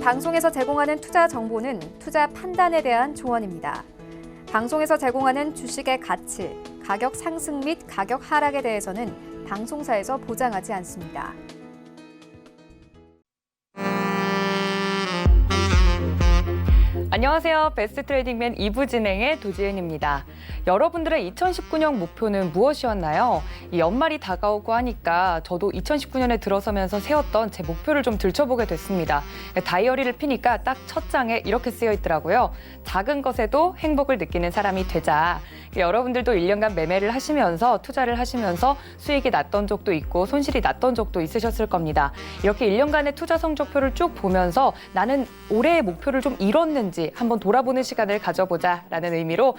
방송에서 제공하는 투자 정보는 투자 판단에 대한 조언입니다. 방송에서 제공하는 주식의 가치, 가격 상승 및 가격 하락에 대해서는 방송사에서 보장하지 않습니다. 안녕하세요. 베스트 트레이딩맨 2부 진행의 도지은입니다. 여러분들의 2019년 목표는 무엇이었나요? 이 연말이 다가오고 하니까 저도 2019년에 들어서면서 세웠던 제 목표를 좀 들춰보게 됐습니다. 다이어리를 피니까 딱 첫 장에 이렇게 쓰여 있더라고요. 작은 것에도 행복을 느끼는 사람이 되자. 여러분들도 1년간 매매를 하시면서 투자를 하시면서 수익이 났던 적도 있고 손실이 났던 적도 있으셨을 겁니다. 이렇게 1년간의 투자 성적표를 쭉 보면서 나는 올해의 목표를 좀 이뤘는지 한번 돌아보는 시간을 가져보자라는 의미로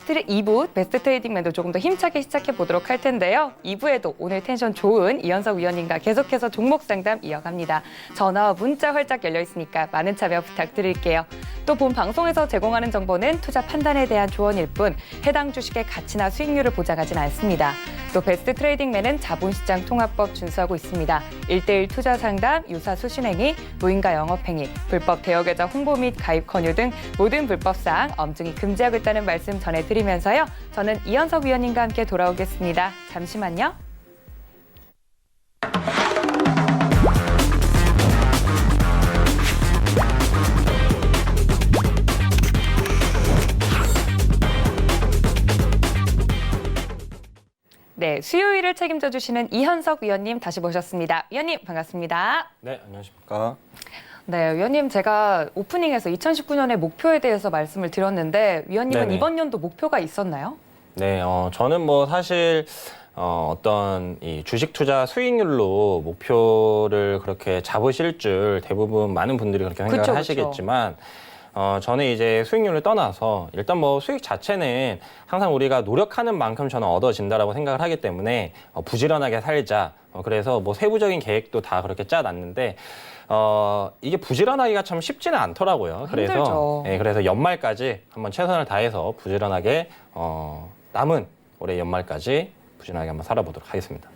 2부 베스트 트레이딩맨도 조금 더 힘차게 시작해 보도록 할 텐데요. 2부에도 오늘 텐션 좋은 이현석 위원님과 계속해서 종목 상담 이어갑니다. 전화와 문자 활짝 열려 있으니까 많은 참여 부탁드릴게요. 또 본 방송에서 제공하는 정보는 투자 판단에 대한 조언일 뿐 해당 주식의 가치나 수익률을 보장하진 않습니다. 또 베스트 트레이딩맨은 자본시장 통합법 준수하고 있습니다. 1:1 투자 상담, 유사 수신행위, 무인가 영업행위, 불법 대여계좌 홍보 및 가입 권유 등 모든 불법사항 엄중히 금지하고 있다는 말씀 전해드리면서요. 저는 이현석 위원님과 함께 돌아오겠습니다. 잠시만요. 네, 수요일을 책임져 주시는 이현석 위원님 다시 모셨습니다. 위원님 반갑습니다. 네, 안녕하십니까. 네, 위원님 제가 오프닝에서 2019년의 목표에 대해서 말씀을 드렸는데 위원님은 네네. 이번 연도 목표가 있었나요? 네, 저는 뭐 사실 어떤 이 주식 투자 수익률로 목표를 그렇게 잡으실 줄 대부분 많은 분들이 그렇게 생각을 그쵸. 하시겠지만 저는 이제 수익률을 떠나서 일단 뭐 수익 자체는 항상 우리가 노력하는 만큼 저는 얻어진다라고 생각을 하기 때문에 부지런하게 살자. 그래서 뭐 세부적인 계획도 다 그렇게 짜놨는데 이게 부지런하기가 참 쉽지는 않더라고요. 그래서 힘들죠. 그래서 연말까지 한번 최선을 다해서 부지런하게 남은 올해 연말까지 부지런하게 한번 살아보도록 하겠습니다.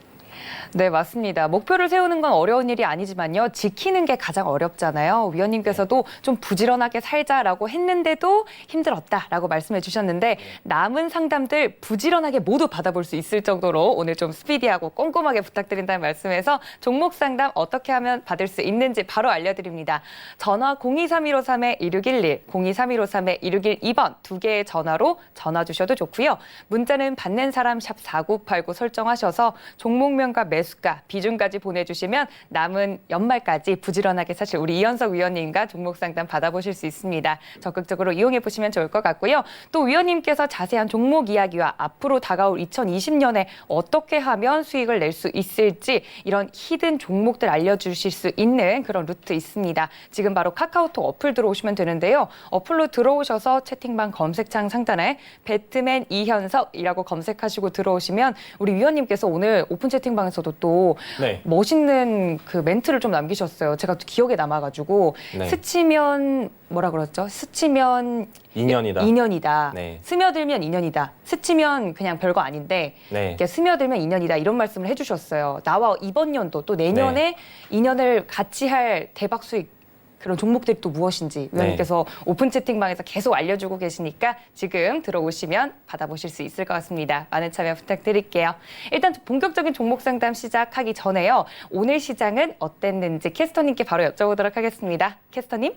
네, 맞습니다. 목표를 세우는 건 어려운 일이 아니지만요. 지키는 게 가장 어렵잖아요. 위원님께서도 좀 부지런하게 살자라고 했는데도 힘들었다라고 말씀해 주셨는데 남은 상담들 부지런하게 모두 받아볼 수 있을 정도로 오늘 좀 스피디하고 꼼꼼하게 부탁드린다는 말씀에서 종목 상담 어떻게 하면 받을 수 있는지 바로 알려드립니다. 전화 023153-1611, 023153-1612번 두 개의 전화로 전화 주셔도 좋고요. 문자는 받는 사람 샵 4989 설정하셔서 종목명과 매수가, 비중까지 보내주시면 남은 연말까지 부지런하게 사실 우리 이현석 위원님과 종목 상담 받아보실 수 있습니다. 적극적으로 이용해 보시면 좋을 것 같고요. 또 위원님께서 자세한 종목 이야기와 앞으로 다가올 2020년에 어떻게 하면 수익을 낼 수 있을지 이런 히든 종목들 알려주실 수 있는 그런 루트 있습니다. 지금 바로 카카오톡 어플 들어오시면 되는데요. 어플로 들어오셔서 채팅방 검색창 상단에 배트맨 이현석이라고 검색하시고 들어오시면 우리 위원님께서 오늘 오픈 채팅방에서도 또 네. 멋있는 그 멘트를 좀 남기셨어요. 제가 또 기억에 남아가지고 네. 스치면 뭐라 그랬죠? 스치면 인연이다. 인연이다. 네. 스며들면 인연이다. 스치면 그냥 별거 아닌데 네. 이렇게 스며들면 인연이다. 이런 말씀을 해주셨어요. 나와 이번 연도 또 내년에 인연을 같이 할 대박 수익 그런 종목들이 또 무엇인지 위원님께서 오픈 채팅방에서 계속 알려주고 계시니까 지금 들어오시면 받아보실 수 있을 것 같습니다. 많은 참여 부탁드릴게요. 일단 본격적인 종목 상담 시작하기 전에요. 오늘 시장은 어땠는지 캐스터님께 바로 여쭤보도록 하겠습니다. 캐스터님.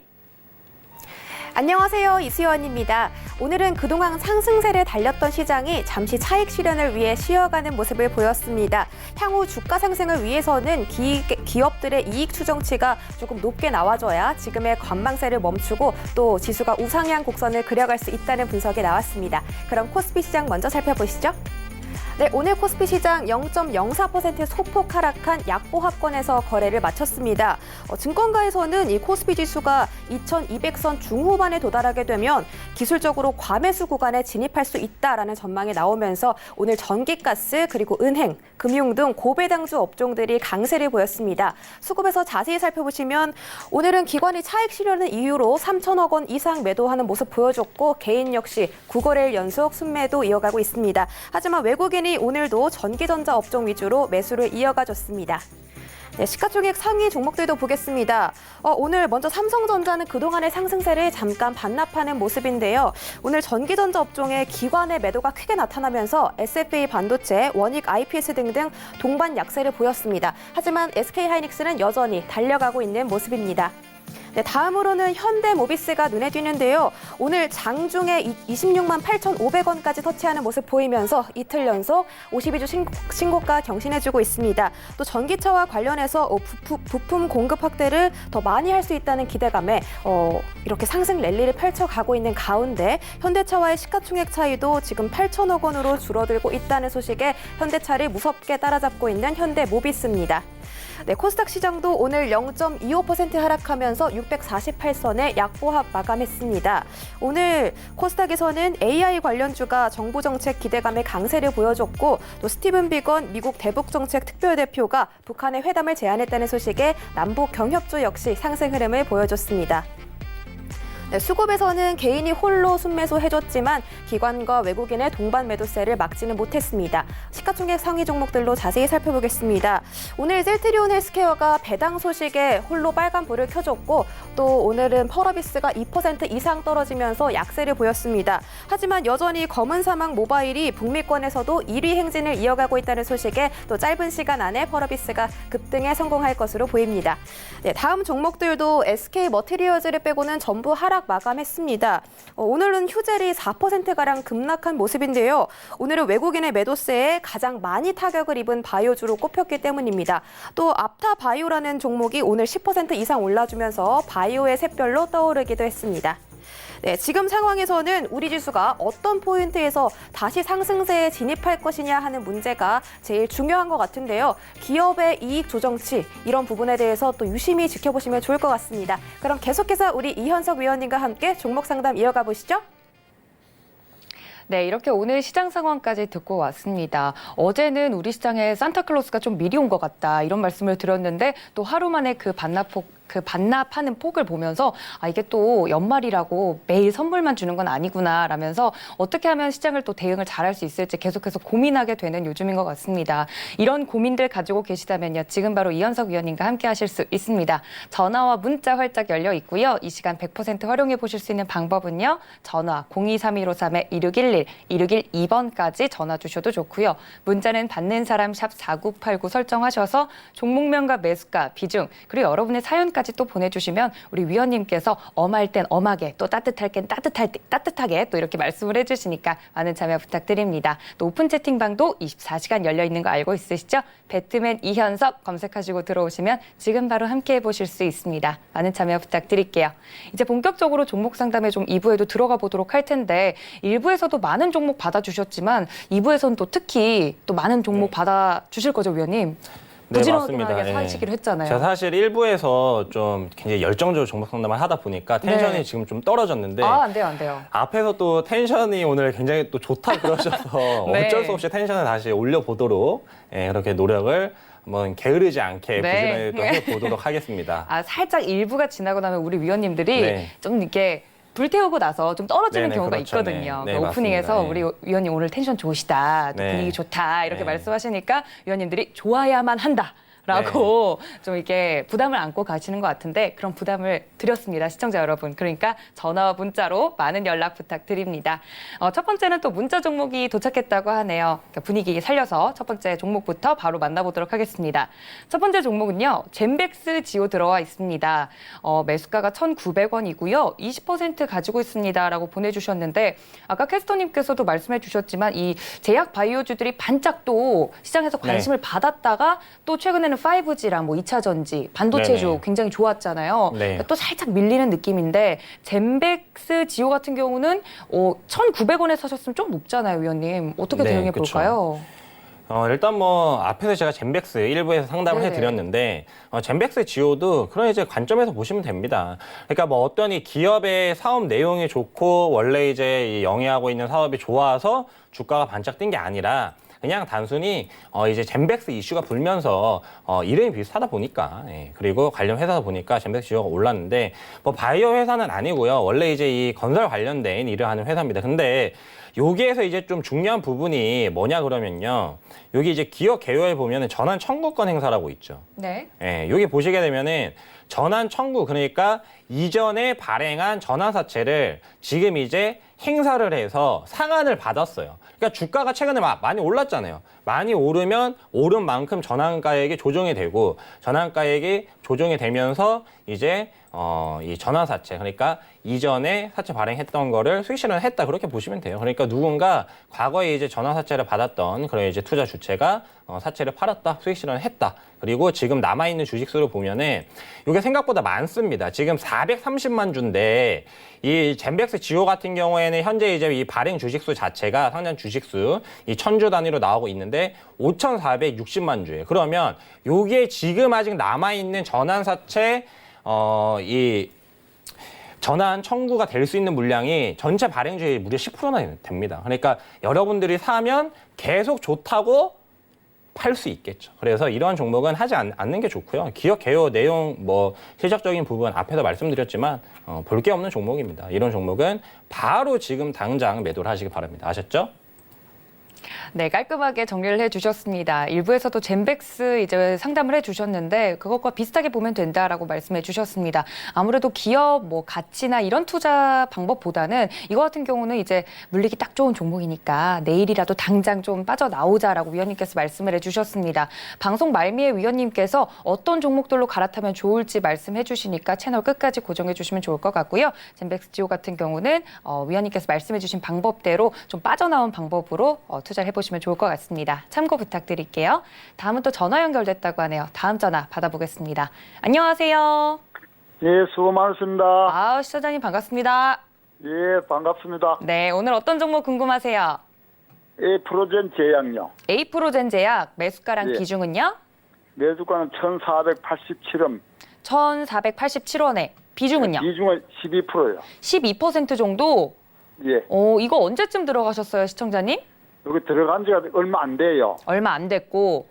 안녕하세요. 이수연입니다. 오늘은 그동안 상승세를 달렸던 시장이 잠시 차익 실현을 위해 쉬어가는 모습을 보였습니다. 향후 주가 상승을 위해서는 기업들의 이익 추정치가 조금 높게 나와줘야 지금의 관망세를 멈추고 또 지수가 우상향 곡선을 그려갈 수 있다는 분석이 나왔습니다. 그럼 코스피 시장 먼저 살펴보시죠. 네, 오늘 코스피 시장 0.04% 소폭 하락한 약보합권에서 거래를 마쳤습니다. 증권가에서는 이 코스피 지수가 2200선 중후반에 도달하게 되면 기술적으로 과매수 구간에 진입할 수 있다라는 전망이 나오면서 오늘 전기가스 그리고 은행, 금융 등 고배당주 업종들이 강세를 보였습니다. 수급에서 자세히 살펴보시면 오늘은 기관이 차익 실현을 이유로 3천억 원 이상 매도하는 모습 보여줬고 개인 역시 9거래일 연속 순매도 이어가고 있습니다. 하지만 외국인이 오늘도 전기전자 업종 위주로 매수를 이어가줬습니다. 네, 시가총액 상위 종목들도 보겠습니다. 오늘 먼저 삼성전자는 그동안의 상승세를 잠깐 반납하는 모습인데요. 오늘 전기전자 업종의 기관의 매도가 크게 나타나면서 SFA 반도체, 원익 IPS 등등 동반 약세를 보였습니다. 하지만 SK하이닉스는 여전히 달려가고 있는 모습입니다. 네, 다음으로는 현대모비스가 눈에 띄는데요. 오늘 장중에 26만 8,500원까지 터치하는 모습 보이면서 이틀 연속 52주 신고가 경신해주고 있습니다. 또 전기차와 관련해서 부품 공급 확대를 더 많이 할 수 있다는 기대감에 이렇게 상승 랠리를 펼쳐가고 있는 가운데 현대차와의 시가총액 차이도 지금 8천억 원으로 줄어들고 있다는 소식에 현대차를 무섭게 따라잡고 있는 현대모비스입니다. 네, 코스닥 시장도 오늘 0.25% 하락하면서 648선에 약보합 마감했습니다. 오늘 코스닥에서는 AI 관련주가 정부 정책 기대감의 강세를 보여줬고 또 스티븐 비건 미국 대북정책 특별대표가 북한의 회담을 제안했다는 소식에 남북 경협조 역시 상승 흐름을 보여줬습니다. 네, 수급에서는 개인이 홀로 순매수 해줬지만 기관과 외국인의 동반 매도세를 막지는 못했습니다. 시가총액 상위 종목들로 자세히 살펴보겠습니다. 오늘 셀트리온 헬스케어가 배당 소식에 홀로 빨간불을 켜줬고 또 오늘은 펄어비스가 2% 이상 떨어지면서 약세를 보였습니다. 하지만 여전히 검은사막 모바일이 북미권에서도 1위 행진을 이어가고 있다는 소식에 또 짧은 시간 안에 펄어비스가 급등에 성공할 것으로 보입니다. 네, 다음 종목들도 SK 머티리얼즈를 빼고는 전부 하락 마감했습니다. 오늘은 휴젤이 4%가량 급락한 모습인데요. 오늘은 외국인의 매도세에 가장 많이 타격을 입은 바이오주로 꼽혔기 때문입니다. 또 앞타바이오라는 종목이 오늘 10% 이상 올라주면서 바이오의 샛별로 떠오르기도 했습니다. 네, 지금 상황에서는 우리 지수가 어떤 포인트에서 다시 상승세에 진입할 것이냐 하는 문제가 제일 중요한 것 같은데요. 기업의 이익 조정치 이런 부분에 대해서 또 유심히 지켜보시면 좋을 것 같습니다. 그럼 계속해서 우리 이현석 위원님과 함께 종목 상담 이어가 보시죠. 네, 이렇게 오늘 시장 상황까지 듣고 왔습니다. 어제는 우리 시장에 산타클로스가 좀 미리 온 것 같다 이런 말씀을 드렸는데 또 하루 만에 그 반납하는 폭을 보면서 이게 또 연말이라고 매일 선물만 주는 건 아니구나 라면서 어떻게 하면 시장을 또 대응을 잘할 수 있을지 계속해서 고민하게 되는 요즘인 것 같습니다. 이런 고민들 가지고 계시다면요. 지금 바로 이현석 위원님과 함께 하실 수 있습니다. 전화와 문자 활짝 열려 있고요. 이 시간 100% 활용해 보실 수 있는 방법은요. 전화 023153-2611, 2612번까지 전화 주셔도 좋고요. 문자는 받는 사람 샵 4989 설정하셔서 종목명과 매수가, 비중, 그리고 여러분의 사연까지 또 보내주시면 우리 위원님께서 엄할 땐 엄하게 또 따뜻할 땐 따뜻하게 또 이렇게 말씀을 해주시니까 많은 참여 부탁드립니다. 또 오픈 채팅방도 24시간 열려 있는 거 알고 있으시죠? 배트맨 이현석 검색하시고 들어오시면 지금 바로 함께 해보실 수 있습니다. 많은 참여 부탁드릴게요. 이제 본격적으로 종목 상담에 좀 2부에도 들어가 보도록 할 텐데 1부에서도 많은 종목 받아주셨지만 2부에서는 또 특히 또 많은 종목 받아주실 거죠, 위원님? 네, 부지런하게 맞습니다. 사시기로 했잖아요. 제가 사실 1부에서 좀 굉장히 열정적으로 종목 상담을 하다 보니까 텐션이 네. 지금 좀 떨어졌는데 안 돼요. 앞에서 또 텐션이 오늘 굉장히 또 좋다 그러셔서 네. 어쩔 수 없이 텐션을 다시 올려보도록 그렇게 노력을 한번 게으르지 않게 네. 부지런히 또 해보도록 하겠습니다. 살짝 1부가 지나고 나면 우리 위원님들이 네. 좀 이렇게 불태우고 나서 좀 떨어지는 네네, 경우가 그렇죠. 있거든요. 네, 오프닝에서 맞습니다. 우리 위원님 오늘 텐션 좋으시다, 또 네. 분위기 좋다 이렇게 네. 말씀하시니까 위원님들이 좋아야만 한다. 라고 좀 이렇게 부담을 안고 가시는 것 같은데 그런 부담을 드렸습니다. 시청자 여러분. 그러니까 전화와 문자로 많은 연락 부탁드립니다. 첫 번째는 또 문자 종목이 도착했다고 하네요. 그러니까 분위기 살려서 첫 번째 종목부터 바로 만나보도록 하겠습니다. 첫 번째 종목은요. 젠백스 지오 들어와 있습니다. 매수가가 1,900원이고요. 20% 가지고 있습니다. 라고 보내주셨는데 아까 캐스터님께서도 말씀해 주셨지만 이 제약 바이오주들이 반짝 또 시장에서 관심을 받았다가 또 최근에는 5G랑 뭐 2차 전지, 반도체주 네네. 굉장히 좋았잖아요. 네. 그러니까 또 살짝 밀리는 느낌인데 젠백스 지오 같은 경우는 1,900원에 사셨으면 좀 높잖아요, 위원님. 어떻게 네, 대응해 그쵸. 볼까요? 일단 뭐 앞에서 제가 젠백스 일부에서 상담을 네. 해드렸는데 젠백스 지오도 그런 이제 관점에서 보시면 됩니다. 그러니까 뭐 어떤 이 기업의 사업 내용이 좋고 원래 이제 이 영위하고 있는 사업이 좋아서 주가가 반짝 뛴 게 아니라 그냥 단순히 이제 젠백스 이슈가 불면서 이름이 비슷하다 보니까 그리고 관련 회사다 보니까 젠백스 이슈가 올랐는데 뭐 바이오 회사는 아니고요. 원래 이제 이 건설 관련된 일을 하는 회사입니다. 근데 여기에서 이제 좀 중요한 부분이 뭐냐 그러면요. 여기 이제 기업 개요에 보면은 전환 청구권 행사라고 있죠. 네. 여기 보시게 되면은 전환 청구, 그러니까 이전에 발행한 전환사채를 지금 이제 행사를 해서 상한을 받았어요. 그러니까 주가가 최근에 많이 올랐잖아요. 많이 오르면 오른 만큼 전환가액이 조정이 되고 전환가액이 조정이 되면서 이제 이 전환사채, 그러니까 이전에 사채 발행했던 거를 수익 실현했다, 그렇게 보시면 돼요. 그러니까 누군가 과거에 이제 전환사채를 받았던 그런 이제 투자 주체가 사채를 팔았다, 수익 실현을 했다. 그리고 지금 남아있는 주식수를 보면은 이게 생각보다 많습니다. 지금 430만 주인데 이 젠백스 지오 같은 경우에는 현재 이제 이 발행 주식수 자체가 상장 주식수 이 1000주 단위로 나오고 있는데 5,460만 주예요. 그러면 요게 지금 아직 남아있는 전환사채 이 전환 청구가 될 수 있는 물량이 전체 발행주의 무려 10%나 됩니다. 그러니까 여러분들이 사면 계속 좋다고 팔 수 있겠죠. 그래서 이러한 종목은 하지 않는 게 좋고요. 기업 개요 내용 뭐 실적적인 부분 앞에서 말씀드렸지만 볼 게 없는 종목입니다. 이런 종목은 바로 지금 당장 매도를 하시기 바랍니다. 아셨죠? 네, 깔끔하게 정리를 해주셨습니다. 일부에서도 젠백스 이제 상담을 해주셨는데 그것과 비슷하게 보면 된다라고 말씀해주셨습니다. 아무래도 기업 뭐 가치나 이런 투자 방법보다는 이거 같은 경우는 이제 물리기 딱 좋은 종목이니까 내일이라도 당장 좀 빠져나오자라고 위원님께서 말씀을 해주셨습니다. 방송 말미에 위원님께서 어떤 종목들로 갈아타면 좋을지 말씀해주시니까 채널 끝까지 고정해주시면 좋을 것 같고요. 젠백스 지오 같은 경우는 위원님께서 말씀해주신 방법대로 좀 빠져나온 방법으로 투자를 해보시면 좋을 것 같습니다. 참고 부탁드릴게요. 다음은 또 전화 연결됐다고 하네요. 다음 전화 받아보겠습니다. 안녕하세요. 예, 수고 많으십니다. 시청자님 반갑습니다. 예, 반갑습니다. 네, 오늘 어떤 종목 궁금하세요? 예, 프로젠 제약요. 에이프로젠 제약 매수가랑 예. 기준은요? 매수가는 1,487원. 1,487원에 비중은요? 비중은 12%요. 12% 정도? 예, 이거 언제쯤 들어가셨어요, 시청자님? 여기 들어간 지가 얼마 안 돼요. 얼마 안 됐고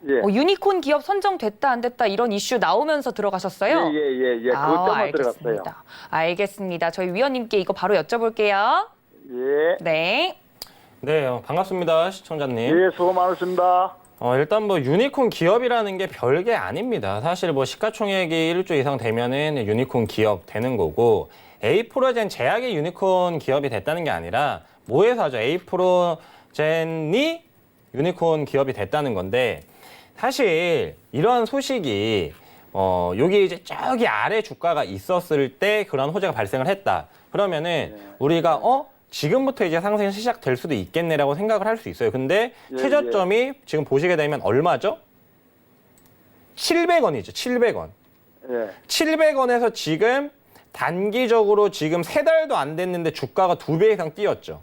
예, 유니콘 기업 선정됐다 안 됐다 이런 이슈 나오면서 들어가셨어요? 예. 그것 때문에 들어갔어요. 알겠습니다. 저희 위원님께 이거 바로 여쭤볼게요. 예, 네. 네, 반갑습니다. 시청자님. 예, 수고 많으십니다. 일단 뭐 유니콘 기업이라는 게 별게 아닙니다. 사실 뭐 시가총액이 1조 이상 되면은 유니콘 기업 되는 거고, 에이프로젠 제약이 유니콘 기업이 됐다는 게 아니라 모회사죠. 에이프로젠이 유니콘 기업이 됐다는 건데, 사실 이러한 소식이 여기 이제 저기 아래 주가가 있었을 때 그런 호재가 발생을 했다. 그러면은 우리가 지금부터 이제 상승이 시작될 수도 있겠네라고 생각을 할 수 있어요. 근데 최저점이 지금 보시게 되면 얼마죠? 700원이죠. 700원. 예, 700원에서 지금 단기적으로 지금 3달도 안 됐는데 주가가 2배 이상 뛰었죠.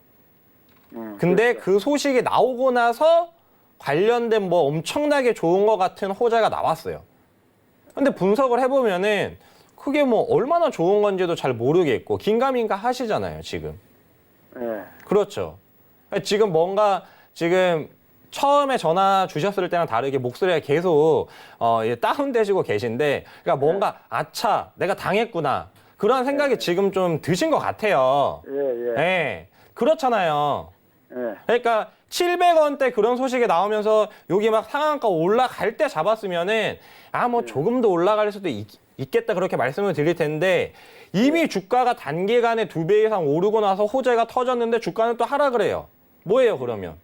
근데 그 소식이 나오고 나서 관련된 뭐 엄청나게 좋은 것 같은 호재가 나왔어요. 근데 분석을 해보면은 그게 뭐 얼마나 좋은 건지도 잘 모르겠고 긴가민가 하시잖아요, 지금. 예, 그렇죠. 지금 뭔가 지금 처음에 전화 주셨을 때랑 다르게 목소리가 계속 다운되시고 계신데, 그러니까 뭔가 아차 내가 당했구나 그런 생각이 지금 좀 드신 것 같아요. 예. 네, 그렇잖아요. 예, 그러니까 700원대 그런 소식이 나오면서 여기 막 상한가 올라갈 때 잡았으면은 뭐 조금 더 올라갈 수도 있겠다 그렇게 말씀을 드릴 텐데, 이미 주가가 단기간에 2배 이상 오르고 나서 호재가 터졌는데 주가는 또 하락을 해요. 뭐예요 그러면?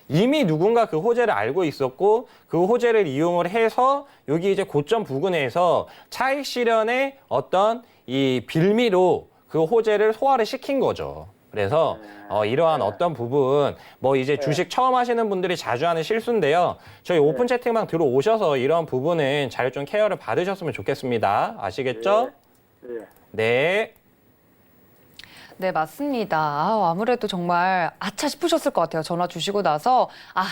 이미 누군가 그 호재를 알고 있었고 그 호재를 이용을 해서 여기 이제 고점 부근에서 차익 실현의 어떤 이 빌미로 그 호재를 소화를 시킨 거죠. 그래서 이러한 어떤 부분 뭐 이제 주식 처음 하시는 분들이 자주 하는 실수인데요. 저희 오픈 채팅방 들어오셔서 이런 부분은 잘 좀 케어를 받으셨으면 좋겠습니다. 아시겠죠? 예. 네. 네, 맞습니다. 아무래도 정말 아차 싶으셨을 것 같아요. 전화 주시고 나서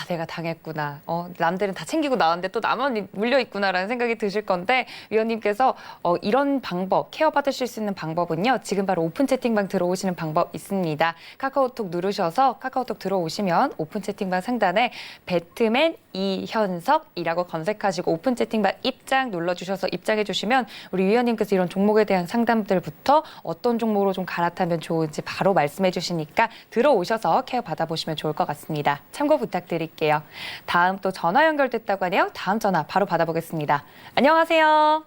내가 당했구나. 남들은 다 챙기고 나왔는데 또 나만 물려있구나라는 생각이 드실 건데 위원님께서 이런 방법, 케어 받으실 수 있는 방법은요. 지금 바로 오픈 채팅방 들어오시는 방법 있습니다. 카카오톡 누르셔서 카카오톡 들어오시면 오픈 채팅방 상단에 배트맨 이현석이라고 검색하시고 오픈 채팅방 입장 눌러주셔서 입장해 주시면 우리 위원님께서 이런 종목에 대한 상담들부터 어떤 종목으로 좀 갈아타면 좋은지 바로 말씀해 주시니까 들어오셔서 케어 받아보시면 좋을 것 같습니다. 참고 부탁드릴게요. 다음 또 전화 연결됐다고 하네요. 다음 전화 바로 받아보겠습니다. 안녕하세요.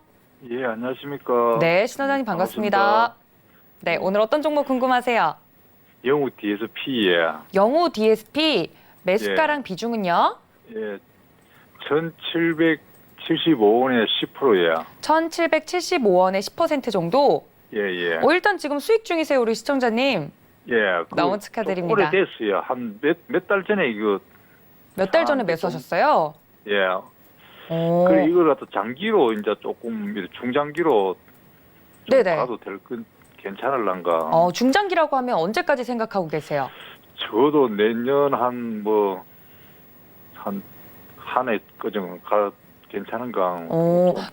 예, 안녕하십니까. 네, 신원장님 반갑습니다. 네, 오늘 어떤 종목 궁금하세요? 영우 DSP예. 영우 DSP 매수가랑 비중은요? 예, 1,775원에 10%예요. 1,775원에 10% 정도? 예, 예. 일단 지금 수익 중이세요, 우리 시청자님. 예. 너무 축하드립니다. 오래됐어요. 한 몇 달 전에 이거. 몇 달 전에 매수하셨어요? 예. 오. 그래 이걸 갖다 장기로 이제 조금 이렇게 중장기로 좀 네네. 봐도 괜찮을란가. 중장기라고 하면 언제까지 생각하고 계세요? 저도 내년 한 해까지는 괜찮은가.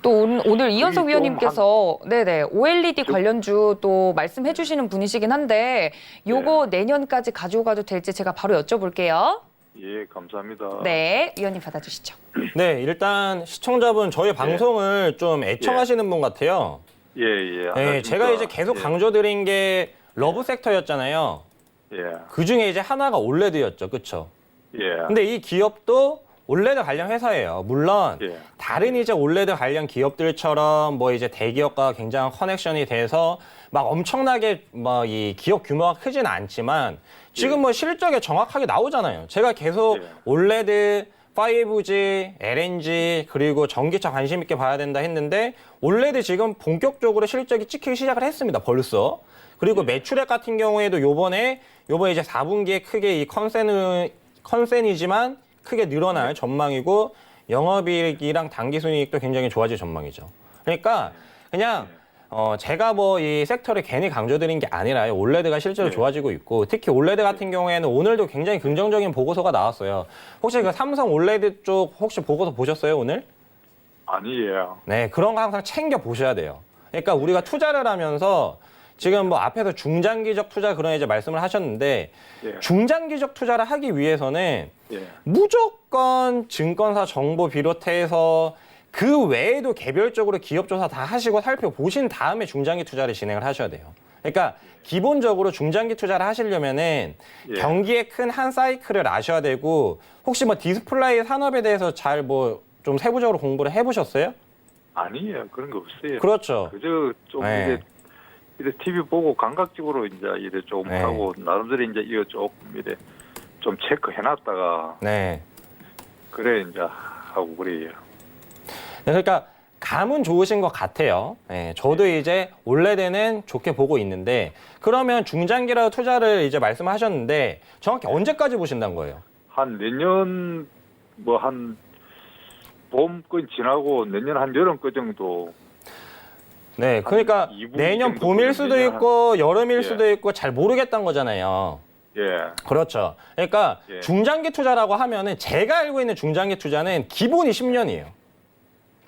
또 오늘 이현석 좀 위원님께서 네네 OLED 관련주 또 말씀해 주시는 분이시긴 한데 요거 내년까지 가지고 가도 될지 제가 바로 여쭤볼게요. 예, 감사합니다. 네, 위원님 받아주시죠. 네, 일단 시청자분 저희 방송을 좀 애청하시는 분 같아요. 예, 예. 네, 안녕하십니까. 제가 이제 계속 예. 강조드린 게 러브 섹터였잖아요. 예, 그 중에 이제 하나가 올레드였죠, 그렇죠? 예. 근데 이 기업도 올레드 관련 회사예요. 물론 예. 다른 이제 올레드 관련 기업들처럼 뭐 이제 대기업과 굉장한 커넥션이 돼서 막 엄청나게 뭐 이 기업 규모가 크지는 않지만 지금 뭐 실적에 정확하게 나오잖아요. 제가 계속 예. 올레드, 5G, LNG 그리고 전기차 관심 있게 봐야 된다 했는데 올레드 지금 본격적으로 실적이 찍히기 시작을 했습니다. 벌써. 그리고 매출액 같은 경우에도 요번에 이제 4분기에 크게 이 컨센이지만 크게 늘어날 전망이고 영업이익이랑 당기순이익도 굉장히 좋아질 전망이죠. 그러니까 그냥 제가 뭐 이 섹터를 괜히 강조드린 게 아니라요. 올레드가 실제로 좋아지고 있고 특히 올레드 같은 경우에는 오늘도 굉장히 긍정적인 보고서가 나왔어요. 혹시 그 삼성 올레드 쪽 혹시 보고서 보셨어요, 오늘? 아니에요. 네, 그런 거 항상 챙겨 보셔야 돼요. 그러니까 우리가 투자를 하면서 지금 뭐 앞에서 중장기적 투자 그런 이제 말씀을 하셨는데 예. 중장기적 투자를 하기 위해서는 예. 무조건 증권사 정보 비롯해서 그 외에도 개별적으로 기업 조사 다 하시고 살펴보신 다음에 중장기 투자를 진행을 하셔야 돼요. 그러니까 기본적으로 중장기 투자를 하시려면은 예. 경기의 큰 한 사이클을 아셔야 되고 혹시 뭐 디스플레이 산업에 대해서 잘 뭐 좀 세부적으로 공부를 해보셨어요? 아니에요. 그런 거 없어요. 그렇죠. 그저 좀 네. 이래 TV 보고 감각적으로 이제 이래 좀 네. 하고 나름대로 이제 이거 조금 이래 좀 체크해놨다가 네. 그래 이제 하고 그래요. 네, 그러니까 감은 좋으신 것 같아요. 네, 저도 이제 올레드는 좋게 보고 있는데 그러면 중장기라고 투자를 이제 말씀하셨는데 정확히 언제까지 보신다는 거예요? 한 내년 한 봄까지 지나고 내년 한 여름까지 정도. 네, 그러니까 한 2분기 내년 정도 봄일 수도 내년 있고 여름일 예. 수도 있고 잘 모르겠다는 거잖아요. 예. 그렇죠. 그러니까 예. 중장기 투자라고 하면은 제가 알고 있는 중장기 투자는 기본이 10년이에요.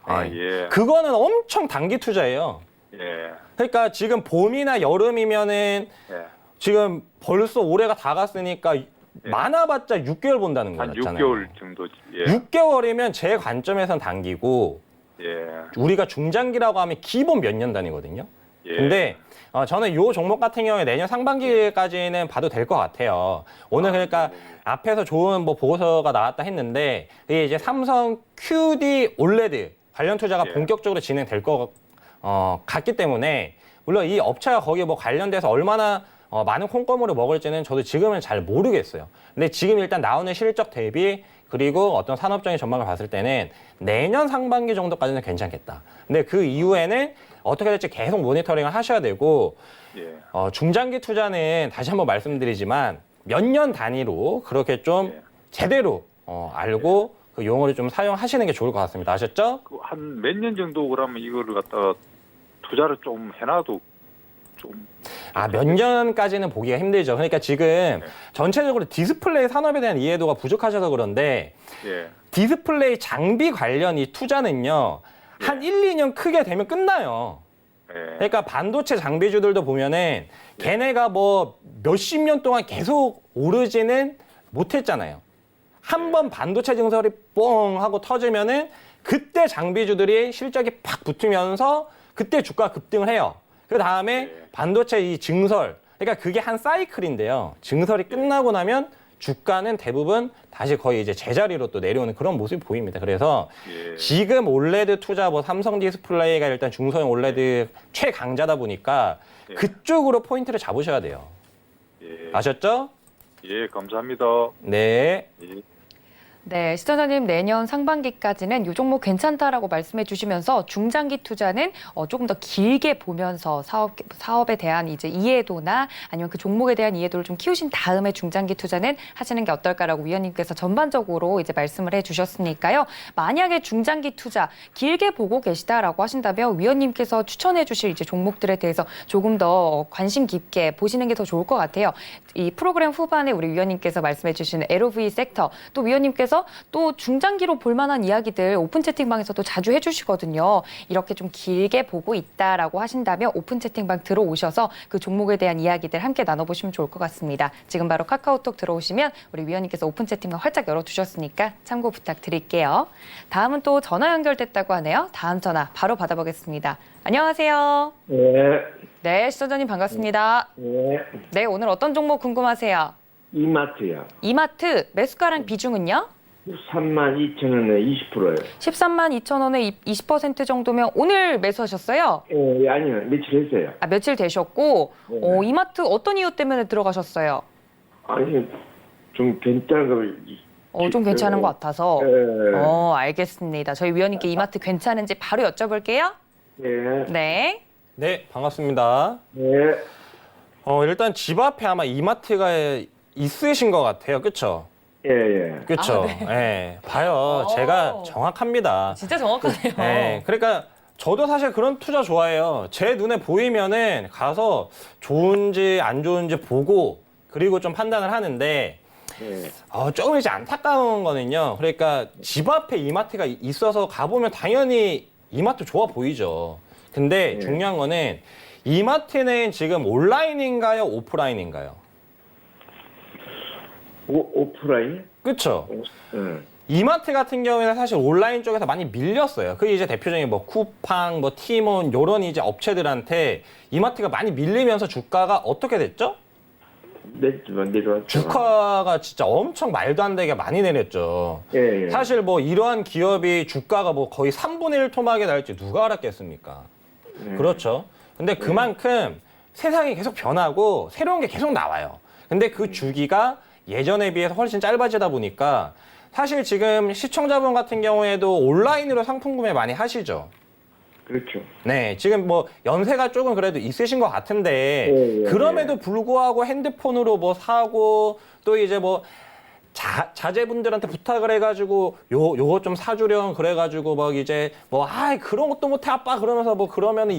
아 예. 그거는 엄청 단기 투자예요. 예. 그러니까 지금 봄이나 여름이면은 예. 지금 벌써 올해가 다 갔으니까 많아봤자 6개월 본다는 한 거잖아요. 6개월 정도. 예. 6개월이면 제 관점에선 단기고 예. 우리가 중장기라고 하면 기본 몇 년 단위거든요. 예. 근데 저는 이 종목 같은 경우에 내년 상반기까지는 봐도 될 것 같아요. 오늘 그러니까 앞에서 좋은 뭐 보고서가 나왔다 했는데 이게 이제 삼성 QD 올레드 관련 투자가 예. 본격적으로 진행될 것 같기 때문에 물론 이 업체가 거기에 뭐 관련돼서 얼마나 많은 콩고물을 먹을지는 저도 지금은 잘 모르겠어요. 근데 지금 일단 나오는 실적 대비 그리고 어떤 산업적인 전망을 봤을 때는 내년 상반기 정도까지는 괜찮겠다. 근데 그 이후에는 어떻게 될지 계속 모니터링을 하셔야 되고 예. 중장기 투자는 다시 한번 말씀드리지만 몇 년 단위로 그렇게 좀 예. 제대로 알고 그 용어를 좀 사용하시는 게 좋을 것 같습니다. 아셨죠? 한 몇 년 정도 그러면 이거를 갖다가 투자를 좀 해놔도 좀 몇 년까지는 보기가 힘들죠. 그러니까 지금 전체적으로 디스플레이 산업에 대한 이해도가 부족하셔서 그런데 예. 디스플레이 장비 관련 이 투자는요. 한 1, 2년 크게 되면 끝나요. 예. 그러니까 반도체 장비주들도 보면은 걔네가 뭐 몇십 년 동안 계속 오르지는 못했잖아요. 한 번 반도체 증설이 뻥 하고 터지면은 그때 장비주들이 실적이 팍 붙으면서 그때 주가 급등을 해요. 그 다음에 반도체 이 증설, 그러니까 그게 한 사이클인데요. 증설이 끝나고 나면 주가는 대부분 다시 거의 이제 제자리로 또 내려오는 그런 모습이 보입니다. 그래서 예. 지금 올레드 투자 뭐 삼성 디스플레이가 일단 중소형 올레드 최강자다 보니까 예. 그쪽으로 포인트를 잡으셔야 돼요. 예. 아셨죠? 예, 감사합니다. 네. 예. 네, 시청자님 내년 상반기까지는 이 종목 괜찮다라고 말씀해 주시면서 중장기 투자는 조금 더 길게 보면서 사업에 대한 이제 이해도나 아니면 그 종목에 대한 이해도를 좀 키우신 다음에 중장기 투자는 하시는 게 어떨까라고 위원님께서 전반적으로 이제 말씀을 해 주셨으니까요. 만약에 중장기 투자 길게 보고 계시다라고 하신다면 위원님께서 추천해 주실 이제 종목들에 대해서 조금 더 관심 깊게 보시는 게 더 좋을 것 같아요. 이 프로그램 후반에 우리 위원님께서 말씀해 주신 LOV 섹터 또 위원님께서 또 중장기로 볼만한 이야기들 오픈 채팅방에서도 자주 해주시거든요. 이렇게 좀 길게 보고 있다라고 하신다면 오픈 채팅방 들어오셔서 그 종목에 대한 이야기들 함께 나눠보시면 좋을 것 같습니다. 지금 바로 카카오톡 들어오시면 우리 위원님께서 오픈 채팅방 활짝 열어두셨으니까 참고 부탁드릴게요. 다음은 또 전화 연결됐다고 하네요. 다음 전화 바로 받아보겠습니다. 안녕하세요. 네, 네, 시청자님 반갑습니다. 네. 네, 오늘 어떤 종목 궁금하세요? 이마트요. 이마트 매수가랑 비중은요? 32,000원에 20%예요. 13만 2천 원에 20% 정도면 오늘 매수하셨어요? 예, 아니요. 며칠 했어요. 며칠 되셨고 네. 이마트 어떤 이유 때문에 들어가셨어요? 아니, 좀 괜찮은 거. 좀 괜찮은 것 같아서. 예. 알겠습니다. 저희 위원님께 이마트 괜찮은지 바로 여쭤볼게요. 예. 네. 네, 반갑습니다. 네. 일단 집 앞에 아마 이마트가 있으신 것 같아요. 그쵸? 예, 예. 그쵸? 예. 봐요. 제가 정확합니다. 진짜 정확하네요. 예. 그러니까 저도 사실 그런 투자 좋아해요. 제 눈에 보이면은 가서 좋은지 안 좋은지 보고 그리고 좀 판단을 하는데 예. 조금 이제 안타까운 거는요. 그러니까 집 앞에 이마트가 있어서 가보면 당연히 이마트 좋아 보이죠. 근데 중요한 거는 이마트는 지금 온라인인가요? 오프라인인가요? 오프라인? 그쵸? 예. 이마트 같은 경우에는 사실 온라인 쪽에서 많이 밀렸어요. 그게 이제 대표적인 뭐 쿠팡, 뭐 티몬 요런 이제 업체들한테 이마트가 많이 밀리면서 주가가 어떻게 됐죠? 내려왔죠. 주가가 진짜 엄청 말도 안 되게 많이 내렸죠. 예, 예. 사실 뭐 이러한 기업이 주가가 뭐 거의 3분의 1 토막이 날지 누가 알았겠습니까? 그렇죠. 근데 그만큼 세상이 계속 변하고 새로운 게 계속 나와요. 근데 그 주기가 예전에 비해서 훨씬 짧아지다 보니까 사실 지금 시청자분 같은 경우에도 온라인으로 상품 구매 많이 하시죠? 그렇죠. 네, 지금 뭐 연세가 조금 그래도 있으신 것 같은데 예, 그럼에도 불구하고 핸드폰으로 뭐 사고 또 이제 뭐 자제분들한테 부탁을 해가지고 요거 좀 사주렴 그래가지고 막 이제 뭐 그런 것도 못해 아빠 그러면서 뭐 그러면은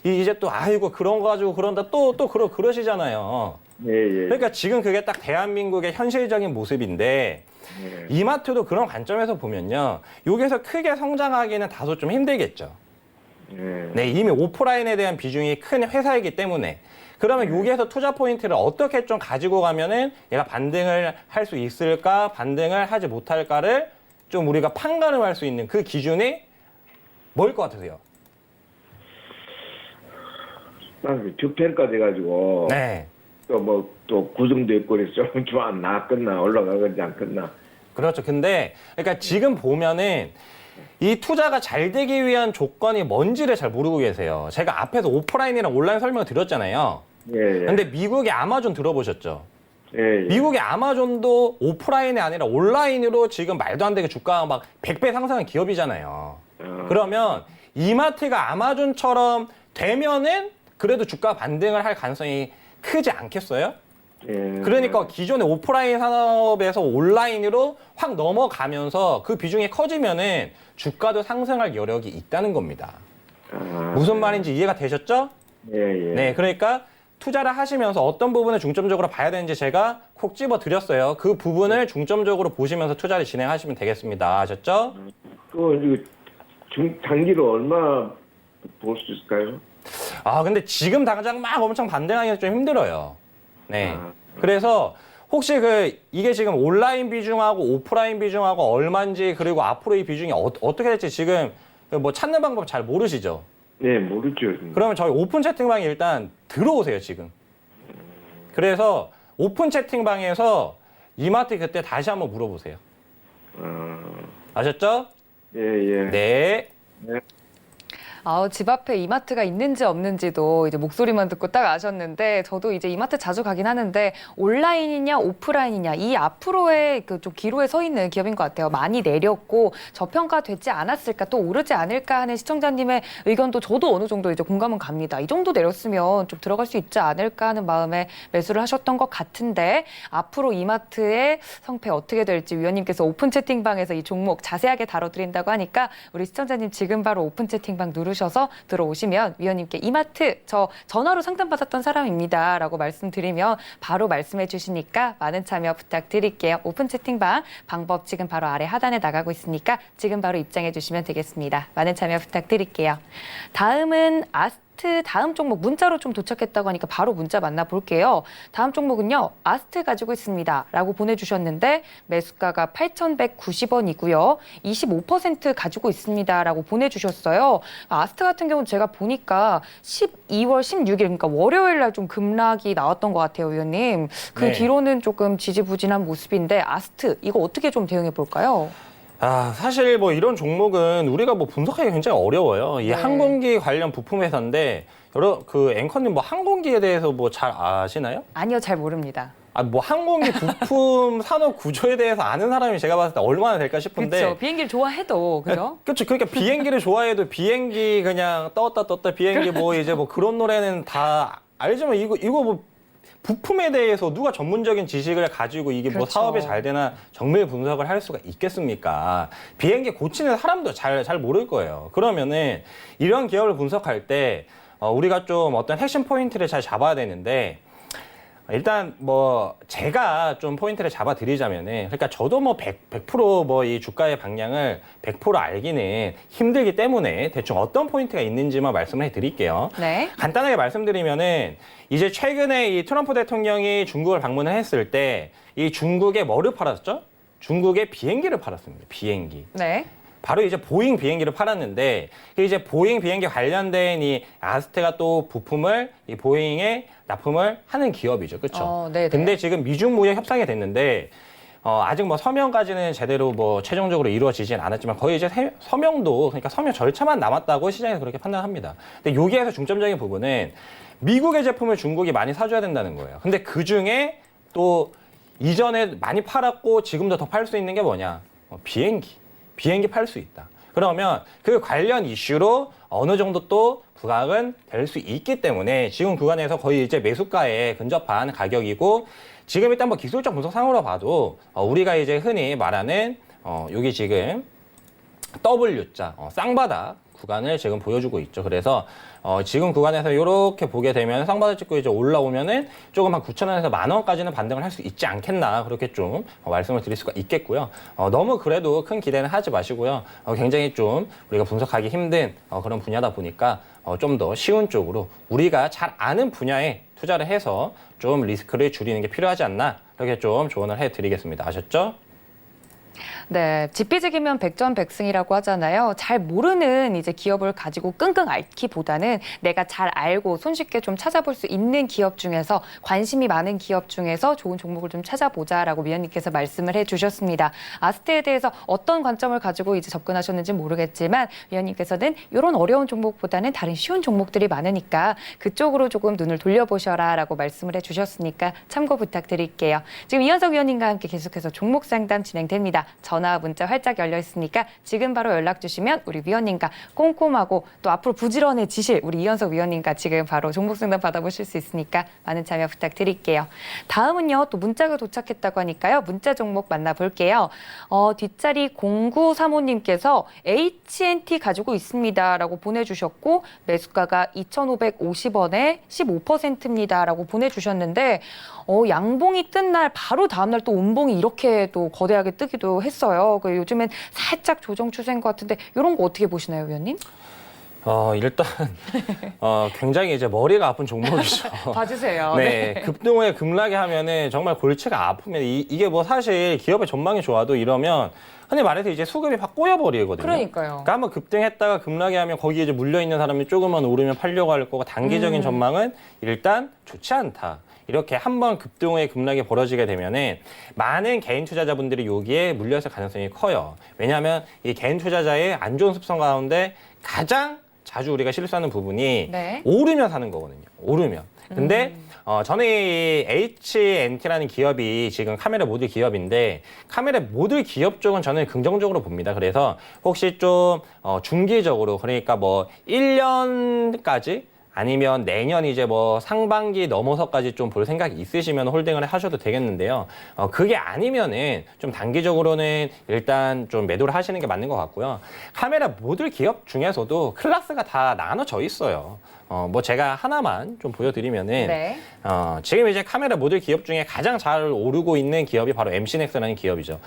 이제 또 아이고 그런 거 가지고 그런다 또 그러시잖아요. 예, 예. 그러니까 지금 그게 딱 대한민국의 현실적인 모습인데 예. 이마트도 그런 관점에서 보면요. 여기서 크게 성장하기는 다소 좀 힘들겠죠. 예. 네, 이미 오프라인에 대한 비중이 큰 회사이기 때문에 그러면 여기에서 투자 포인트를 어떻게 좀 가지고 가면은 얘가 반등을 할 수 있을까, 반등을 하지 못할까를 좀 우리가 판가름 할 수 있는 그 기준이 뭐일 것 같으세요? 난 주평가 돼가지고. 네. 또 구성도 있고 그래서 좀 안 나왔겠나 올라가겠지 않겠나. 그렇죠. 근데 그러니까 지금 보면은 이 투자가 잘 되기 위한 조건이 뭔지를 잘 모르고 계세요. 제가 앞에서 오프라인이랑 온라인 설명을 드렸잖아요. 예, 예. 근데 미국의 아마존 들어보셨죠? 예, 예. 미국의 아마존도 오프라인이 아니라 온라인으로 지금 말도 안 되게 주가가 막 100배 상승한 기업이잖아요. 그러면 이마트가 아마존처럼 되면은 그래도 주가 반등을 할 가능성이 크지 않겠어요? 예. 그러니까 기존의 오프라인 산업에서 온라인으로 확 넘어가면서 그 비중이 커지면은 주가도 상승할 여력이 있다는 겁니다. 무슨 말인지 이해가 되셨죠? 예, 예. 네, 그러니까 투자를 하시면서 어떤 부분을 중점적으로 봐야 되는지 제가 콕 집어 드렸어요. 그 부분을 중점적으로 보시면서 투자를 진행하시면 되겠습니다. 아셨죠? 장기로 얼마 볼 수 있을까요? 아, 근데 지금 당장 막 엄청 반등하기가 좀 힘들어요. 네. 아. 그래서 혹시 이게 지금 온라인 비중하고 오프라인 비중하고 얼마인지 그리고 앞으로 이 비중이 어떻게 될지 지금 뭐 찾는 방법 잘 모르시죠? 네, 모르죠. 그러면 저희 오픈 채팅방에 일단 들어오세요, 지금. 그래서 오픈 채팅방에서 이마트 그때 다시 한번 물어보세요. 아셨죠? 예, 예. 네. 집 앞에 이마트가 있는지 없는지도 이제 목소리만 듣고 딱 아셨는데 저도 이제 이마트 자주 가긴 하는데 온라인이냐 오프라인이냐 이 앞으로의 그 좀 기로에 서 있는 기업인 것 같아요. 많이 내렸고 저평가되지 않았을까 또 오르지 않을까 하는 시청자님의 의견도 저도 어느 정도 이제 공감은 갑니다. 이 정도 내렸으면 좀 들어갈 수 있지 않을까 하는 마음에 매수를 하셨던 것 같은데 앞으로 이마트의 성패 어떻게 될지 위원님께서 오픈 채팅방에서 이 종목 자세하게 다뤄드린다고 하니까 우리 시청자님 지금 바로 오픈 채팅방 누르셔서 들어오시면 위원님께 이마트 저 전화로 상담받았던 사람입니다 라고 말씀드리면 바로 말씀해 주시니까 많은 참여 부탁드릴게요. 오픈 채팅방 방법 지금 바로 아래 하단에 나가고 있으니까 지금 바로 입장해 주시면 되겠습니다. 많은 참여 부탁드릴게요. 다음은 다음 종목 문자로 좀 도착했다고 하니까 바로 문자 만나볼게요. 다음 종목은요. 아스트 가지고 있습니다. 라고 보내주셨는데 매수가가 8,190원이고요. 25% 가지고 있습니다. 라고 보내주셨어요. 아스트 같은 경우는 제가 보니까 12월 16일 그러니까 월요일 날 좀 급락이 나왔던 것 같아요. 위원님. 그 네. 뒤로는 조금 지지부진한 모습인데 아스트 이거 어떻게 좀 대응해 볼까요? 사실 뭐 이런 종목은 우리가 뭐 분석하기 굉장히 어려워요. 이 네. 항공기 관련 부품 회사인데 앵커님 뭐 항공기에 대해서 뭐 잘 아시나요? 아니요, 잘 모릅니다. 뭐 항공기 부품 산업 구조에 대해서 아는 사람이 제가 봤을 때 얼마나 될까 싶은데. 그렇죠. 비행기를 좋아해도 그죠? 그렇죠. 그러니까 비행기를 좋아해도 비행기 그냥 떴다 비행기 뭐 이제 뭐 그런 노래는 다 알지만 이거 뭐 부품에 대해서 누가 전문적인 지식을 가지고 이게 뭐 그렇죠. 사업이 잘 되나 정밀 분석을 할 수가 있겠습니까? 비행기 고치는 사람도 잘 모를 거예요. 그러면은 이런 기업을 분석할 때 우리가 좀 어떤 핵심 포인트를 잘 잡아야 되는데 일단 뭐 제가 좀 포인트를 잡아 드리자면은 그러니까 저도 뭐 100% 뭐 이 주가의 방향을 100% 알기는 힘들기 때문에 대충 어떤 포인트가 있는지만 말씀을 해 드릴게요. 네. 간단하게 말씀드리면은 이제 최근에 이 트럼프 대통령이 중국을 방문을 했을 때 이 중국에 뭐를 팔았죠? 중국에 비행기를 팔았습니다. 비행기. 네. 바로 이제 보잉 비행기를 팔았는데 이제 보잉 비행기 관련된 이 아스트가 또 부품을 이 보잉에 납품을 하는 기업이죠. 그렇죠? 네네. 근데 지금 미중 무역 협상이 됐는데 아직 뭐 서명까지는 제대로 뭐 최종적으로 이루어지진 않았지만 거의 이제 서명도 그러니까 서명 절차만 남았다고 시장에서 그렇게 판단합니다. 근데 여기에서 중점적인 부분은 미국의 제품을 중국이 많이 사줘야 된다는 거예요. 근데 그 중에 또 이전에 많이 팔았고 지금도 더 팔 수 있는 게 뭐냐? 비행기 팔 수 있다. 그러면 그 관련 이슈로 어느 정도 또 부각은 될 수 있기 때문에 지금 구간에서 거의 이제 매수가에 근접한 가격이고 지금 일단 뭐 기술적 분석상으로 봐도 우리가 이제 흔히 말하는 여기 지금 W자 쌍바닥 구간을 지금 보여주고 있죠. 그래서 지금 구간에서 이렇게 보게 되면 쌍바닥 찍고 이제 올라오면은 조금 한 9,000원에서 10,000원까지는 반등을 할 수 있지 않겠나 그렇게 좀 말씀을 드릴 수가 있겠고요. 너무 그래도 큰 기대는 하지 마시고요. 굉장히 좀 우리가 분석하기 힘든 그런 분야다 보니까 좀 더 쉬운 쪽으로 우리가 잘 아는 분야에 투자를 해서 좀 리스크를 줄이는 게 필요하지 않나 이렇게 좀 조언을 해드리겠습니다. 아셨죠? 네, 집비직이면 백전백승이라고 하잖아요. 잘 모르는 이제 기업을 가지고 끙끙 앓기보다는 내가 잘 알고 손쉽게 좀 찾아볼 수 있는 기업 중에서 관심이 많은 기업 중에서 좋은 종목을 좀 찾아보자라고 위원님께서 말씀을 해주셨습니다. 아스트에 대해서 어떤 관점을 가지고 이제 접근하셨는지 모르겠지만 위원님께서는 이런 어려운 종목보다는 다른 쉬운 종목들이 많으니까 그쪽으로 조금 눈을 돌려보셔라라고 말씀을 해주셨으니까 참고 부탁드릴게요. 지금 이현석 위원님과 함께 계속해서 종목 상담 진행됩니다. 전화, 문자 활짝 열려 있으니까 지금 바로 연락 주시면 우리 위원님과 꼼꼼하고 또 앞으로 부지런해지실 우리 이현석 위원님과 지금 바로 종목 상담 받아보실 수 있으니까 많은 참여 부탁드릴게요. 다음은요, 또 문자가 도착했다고 하니까요. 문자 종목 만나볼게요. 뒷자리 0935님께서 HNT 가지고 있습니다라고 보내주셨고 매수가가 2,550원에 15%입니다라고 보내주셨는데 양봉이 뜬 날 바로 다음날 또 음봉이 이렇게 또 거대하게 뜨기도 했어요. 요즘엔 살짝 조정 추세인 것 같은데 이런 거 어떻게 보시나요, 위원님? 일단 굉장히 이제 머리가 아픈 종목이죠. 봐주세요. 네, 급등후에 급락에 하면은 정말 골치가 아프면 이게 뭐 사실 기업의 전망이 좋아도 이러면 흔히 말해서 이제 수급이 확 꼬여버리거든요. 그러니까요. 그러니까 한번 급등했다가 급락에 하면 거기에 이제 물려 있는 사람이 조금만 오르면 팔려고 할 거고 단기적인 전망은 일단 좋지 않다. 이렇게 한번 급등후에 급락이 벌어지게 되면은 많은 개인 투자자분들이 여기에 물렸을 가능성이 커요. 왜냐하면 이 개인 투자자의 안 좋은 습성 가운데 가장 자주 우리가 실수하는 부분이 네. 오르면 사는 거거든요. 오르면. 근데 저는 이 HNT라는 기업이 지금 카메라 모듈 기업인데 카메라 모듈 기업 쪽은 저는 긍정적으로 봅니다. 그래서 혹시 좀 중기적으로 그러니까 뭐 1년까지 아니면 내년 이제 뭐 상반기 넘어서까지 좀 볼 생각이 있으시면 홀딩을 하셔도 되겠는데요. 그게 아니면은 좀 단기적으로는 일단 좀 매도를 하시는 게 맞는 것 같고요. 카메라 모듈 기업 중에서도 클래스가 다 나눠져 있어요. 뭐 제가 하나만 좀 보여드리면은 네. 지금 이제 카메라 모듈 기업 중에 가장 잘 오르고 있는 기업이 바로 MC넥스라는 기업이죠.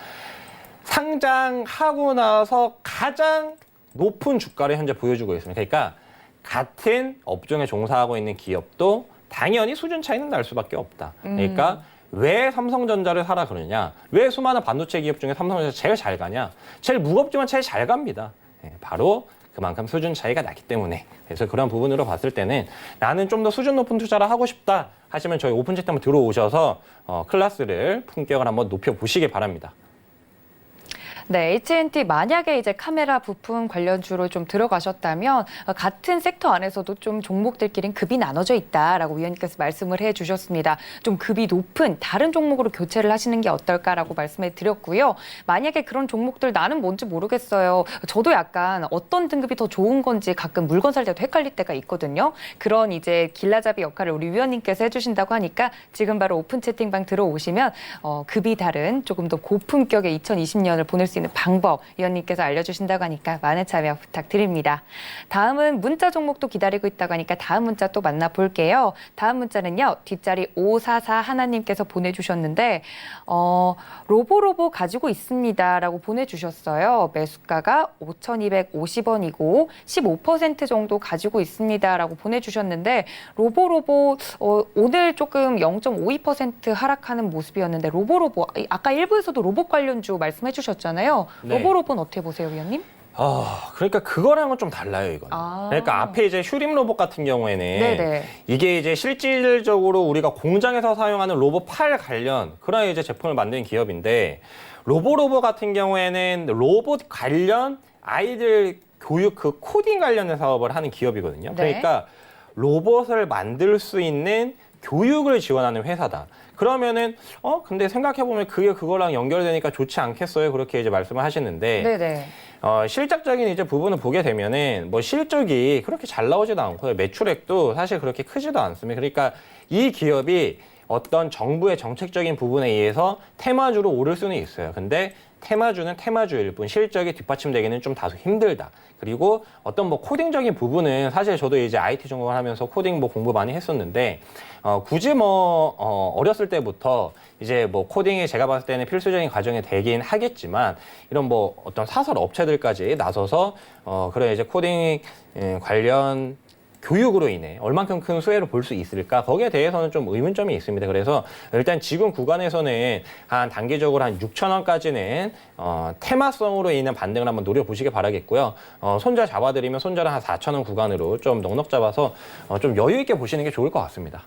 상장하고 나서 가장 높은 주가를 현재 보여주고 있습니다. 그러니까 같은 업종에 종사하고 있는 기업도 당연히 수준 차이는 날 수밖에 없다. 그러니까 왜 삼성전자를 사라 그러냐? 왜 수많은 반도체 기업 중에 삼성전자 제일 잘 가냐? 제일 무겁지만 제일 잘 갑니다. 바로 그만큼 수준 차이가 나기 때문에. 그래서 그런 부분으로 봤을 때는 나는 좀 더 수준 높은 투자를 하고 싶다 하시면 저희 오픈 채팅 한번 들어오셔서 클래스를 품격을 한번 높여보시기 바랍니다. 네, HNT 만약에 이제 카메라 부품 관련주로 좀 들어가셨다면 같은 섹터 안에서도 좀 종목들끼리는 급이 나눠져 있다라고 위원님께서 말씀을 해주셨습니다. 좀 급이 높은 다른 종목으로 교체를 하시는 게 어떨까라고 말씀해 드렸고요. 만약에 그런 종목들 나는 뭔지 모르겠어요. 저도 약간 어떤 등급이 더 좋은 건지 가끔 물건 살 때도 헷갈릴 때가 있거든요. 그런 이제 길라잡이 역할을 우리 위원님께서 해주신다고 하니까 지금 바로 오픈 채팅방 들어오시면 급이 다른 조금 더 고품격의 2020년을 보낼 수 있는 방법 위원님께서 알려주신다고 하니까 많은 참여 부탁드립니다. 다음은 문자 종목도 기다리고 있다고 하니까 다음 문자 또 만나볼게요. 다음 문자는요. 뒷자리 544 하나님께서 보내주셨는데 로보로보 가지고 있습니다라고 보내주셨어요. 매수가가 5,250원이고 15% 정도 가지고 있습니다라고 보내주셨는데 로보로보 오늘 조금 0.52% 하락하는 모습이었는데 로보로보 아까 1부에서도 로봇 관련주 말씀해 주셨잖아요. 네. 로보로보는 어떻게 보세요, 위원님? 그러니까 그거랑은 좀 달라요, 이거는. 그러니까 앞에 이제 휴림 로봇 같은 경우에는 네네. 이게 이제 실질적으로 우리가 공장에서 사용하는 로봇 팔 관련 그런 이제 제품을 만드는 기업인데 로보로보 같은 경우에는 로봇 관련 아이들 교육 그 코딩 관련된 사업을 하는 기업이거든요. 네. 그러니까 로봇을 만들 수 있는 교육을 지원하는 회사다. 그러면은 근데 생각해 보면 그게 그거랑 연결되니까 좋지 않겠어요? 그렇게 이제 말씀을 하시는데 네네. 실적적인 이제 부분을 보게 되면은 뭐 실적이 그렇게 잘 나오지도 않고요. 매출액도 사실 그렇게 크지도 않습니다. 그러니까 이 기업이 어떤 정부의 정책적인 부분에 의해서 테마주로 오를 수는 있어요. 근데 테마주는 테마주일 뿐 실적이 뒷받침되기는 좀 다소 힘들다. 그리고 어떤 뭐 코딩적인 부분은 사실 저도 이제 IT 전공을 하면서 코딩 뭐 공부 많이 했었는데 굳이 뭐 어렸을 때부터 이제 뭐 코딩이 제가 봤을 때는 필수적인 과정이 되긴 하겠지만 이런 뭐 어떤 사설 업체들까지 나서서 그런 이제 코딩 관련 교육으로 인해 얼만큼 큰 수혜를 볼 수 있을까? 거기에 대해서는 좀 의문점이 있습니다. 그래서 일단 지금 구간에서는 한 단기적으로 한 6,000원까지는 테마성으로 인한 반등을 한번 노려보시기 바라겠고요. 손절 잡아드리면 손절은 한 4,000원 구간으로 좀 넉넉 잡아서 좀 여유 있게 보시는 게 좋을 것 같습니다.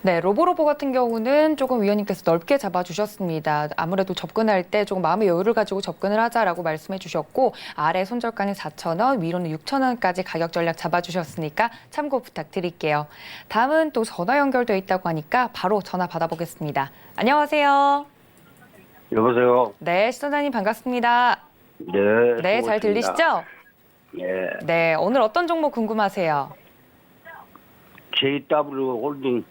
네, 로보로보 같은 경우는 조금 위원님께서 넓게 잡아주셨습니다. 아무래도 접근할 때 조금 마음의 여유를 가지고 접근을 하자라고 말씀해 주셨고 아래 손절가는 4,000원, 위로는 6,000원까지 가격 전략 잡아주셨으니까 참고 부탁드릴게요. 다음은 또 전화 연결돼 있다고 하니까 바로 전화 받아보겠습니다. 안녕하세요. 여보세요. 네, 시청자님 반갑습니다. 네. 네, 잘 들리시죠? 네. 네, 오늘 어떤 종목 궁금하세요? JW 홀딩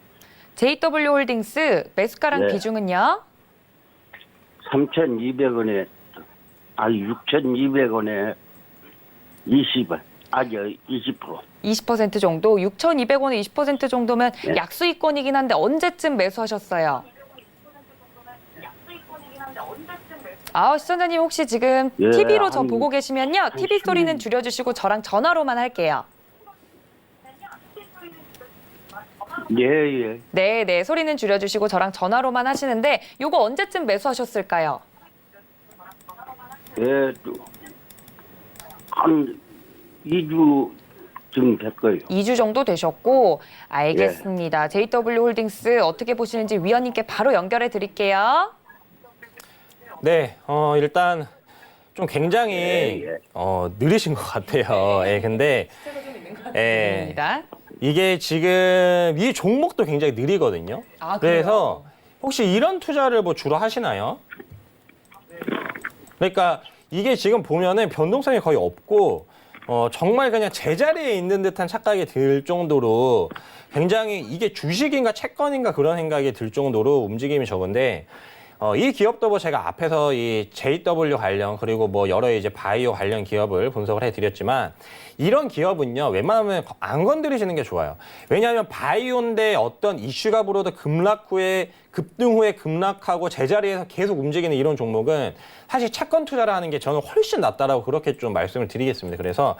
JW 홀딩스 매수가랑 네. 비중은요? 3,200원에 6,200원에 20원. 20%. 20% 정도, 6,200원에 20% 정도면 네. 약수익권이긴 한데 언제쯤 매수하셨어요? 시청자님 혹시 지금 예, TV로 저 한- 보고 계시면요. TV 소리는 10분. 줄여주시고 저랑 전화로만 할게요. 예. 네, 소리는 줄여주시고 저랑 전화로만 하시는데 요거 언제쯤 매수하셨을까요? 예. 한 2주쯤 됐고요. 2주 정도 되셨고 알겠습니다. JW 홀딩스 어떻게 보시는지 위원님께 바로 연결해 드릴게요. 네, 일단 좀 굉장히 예. 느리신 것 같아요. 예, 근데 입니다. 이게 지금 이 종목도 굉장히 느리거든요. 아, 그래서 혹시 이런 투자를 뭐 주로 하시나요? 그러니까 이게 지금 보면은 변동성이 거의 없고 정말 그냥 제자리에 있는 듯한 착각이 들 정도로 굉장히 이게 주식인가 채권인가 그런 생각이 들 정도로 움직임이 적은데 이 기업도 뭐 제가 앞에서 이 JW 관련 그리고 뭐 여러 이제 바이오 관련 기업을 분석을 해드렸지만 이런 기업은요 웬만하면 안 건드리시는 게 좋아요. 왜냐하면 바이오인데 어떤 이슈가 불어도 급등 후에 급락하고 제자리에서 계속 움직이는 이런 종목은 사실 채권 투자를 하는 게 저는 훨씬 낫다라고 그렇게 좀 말씀을 드리겠습니다. 그래서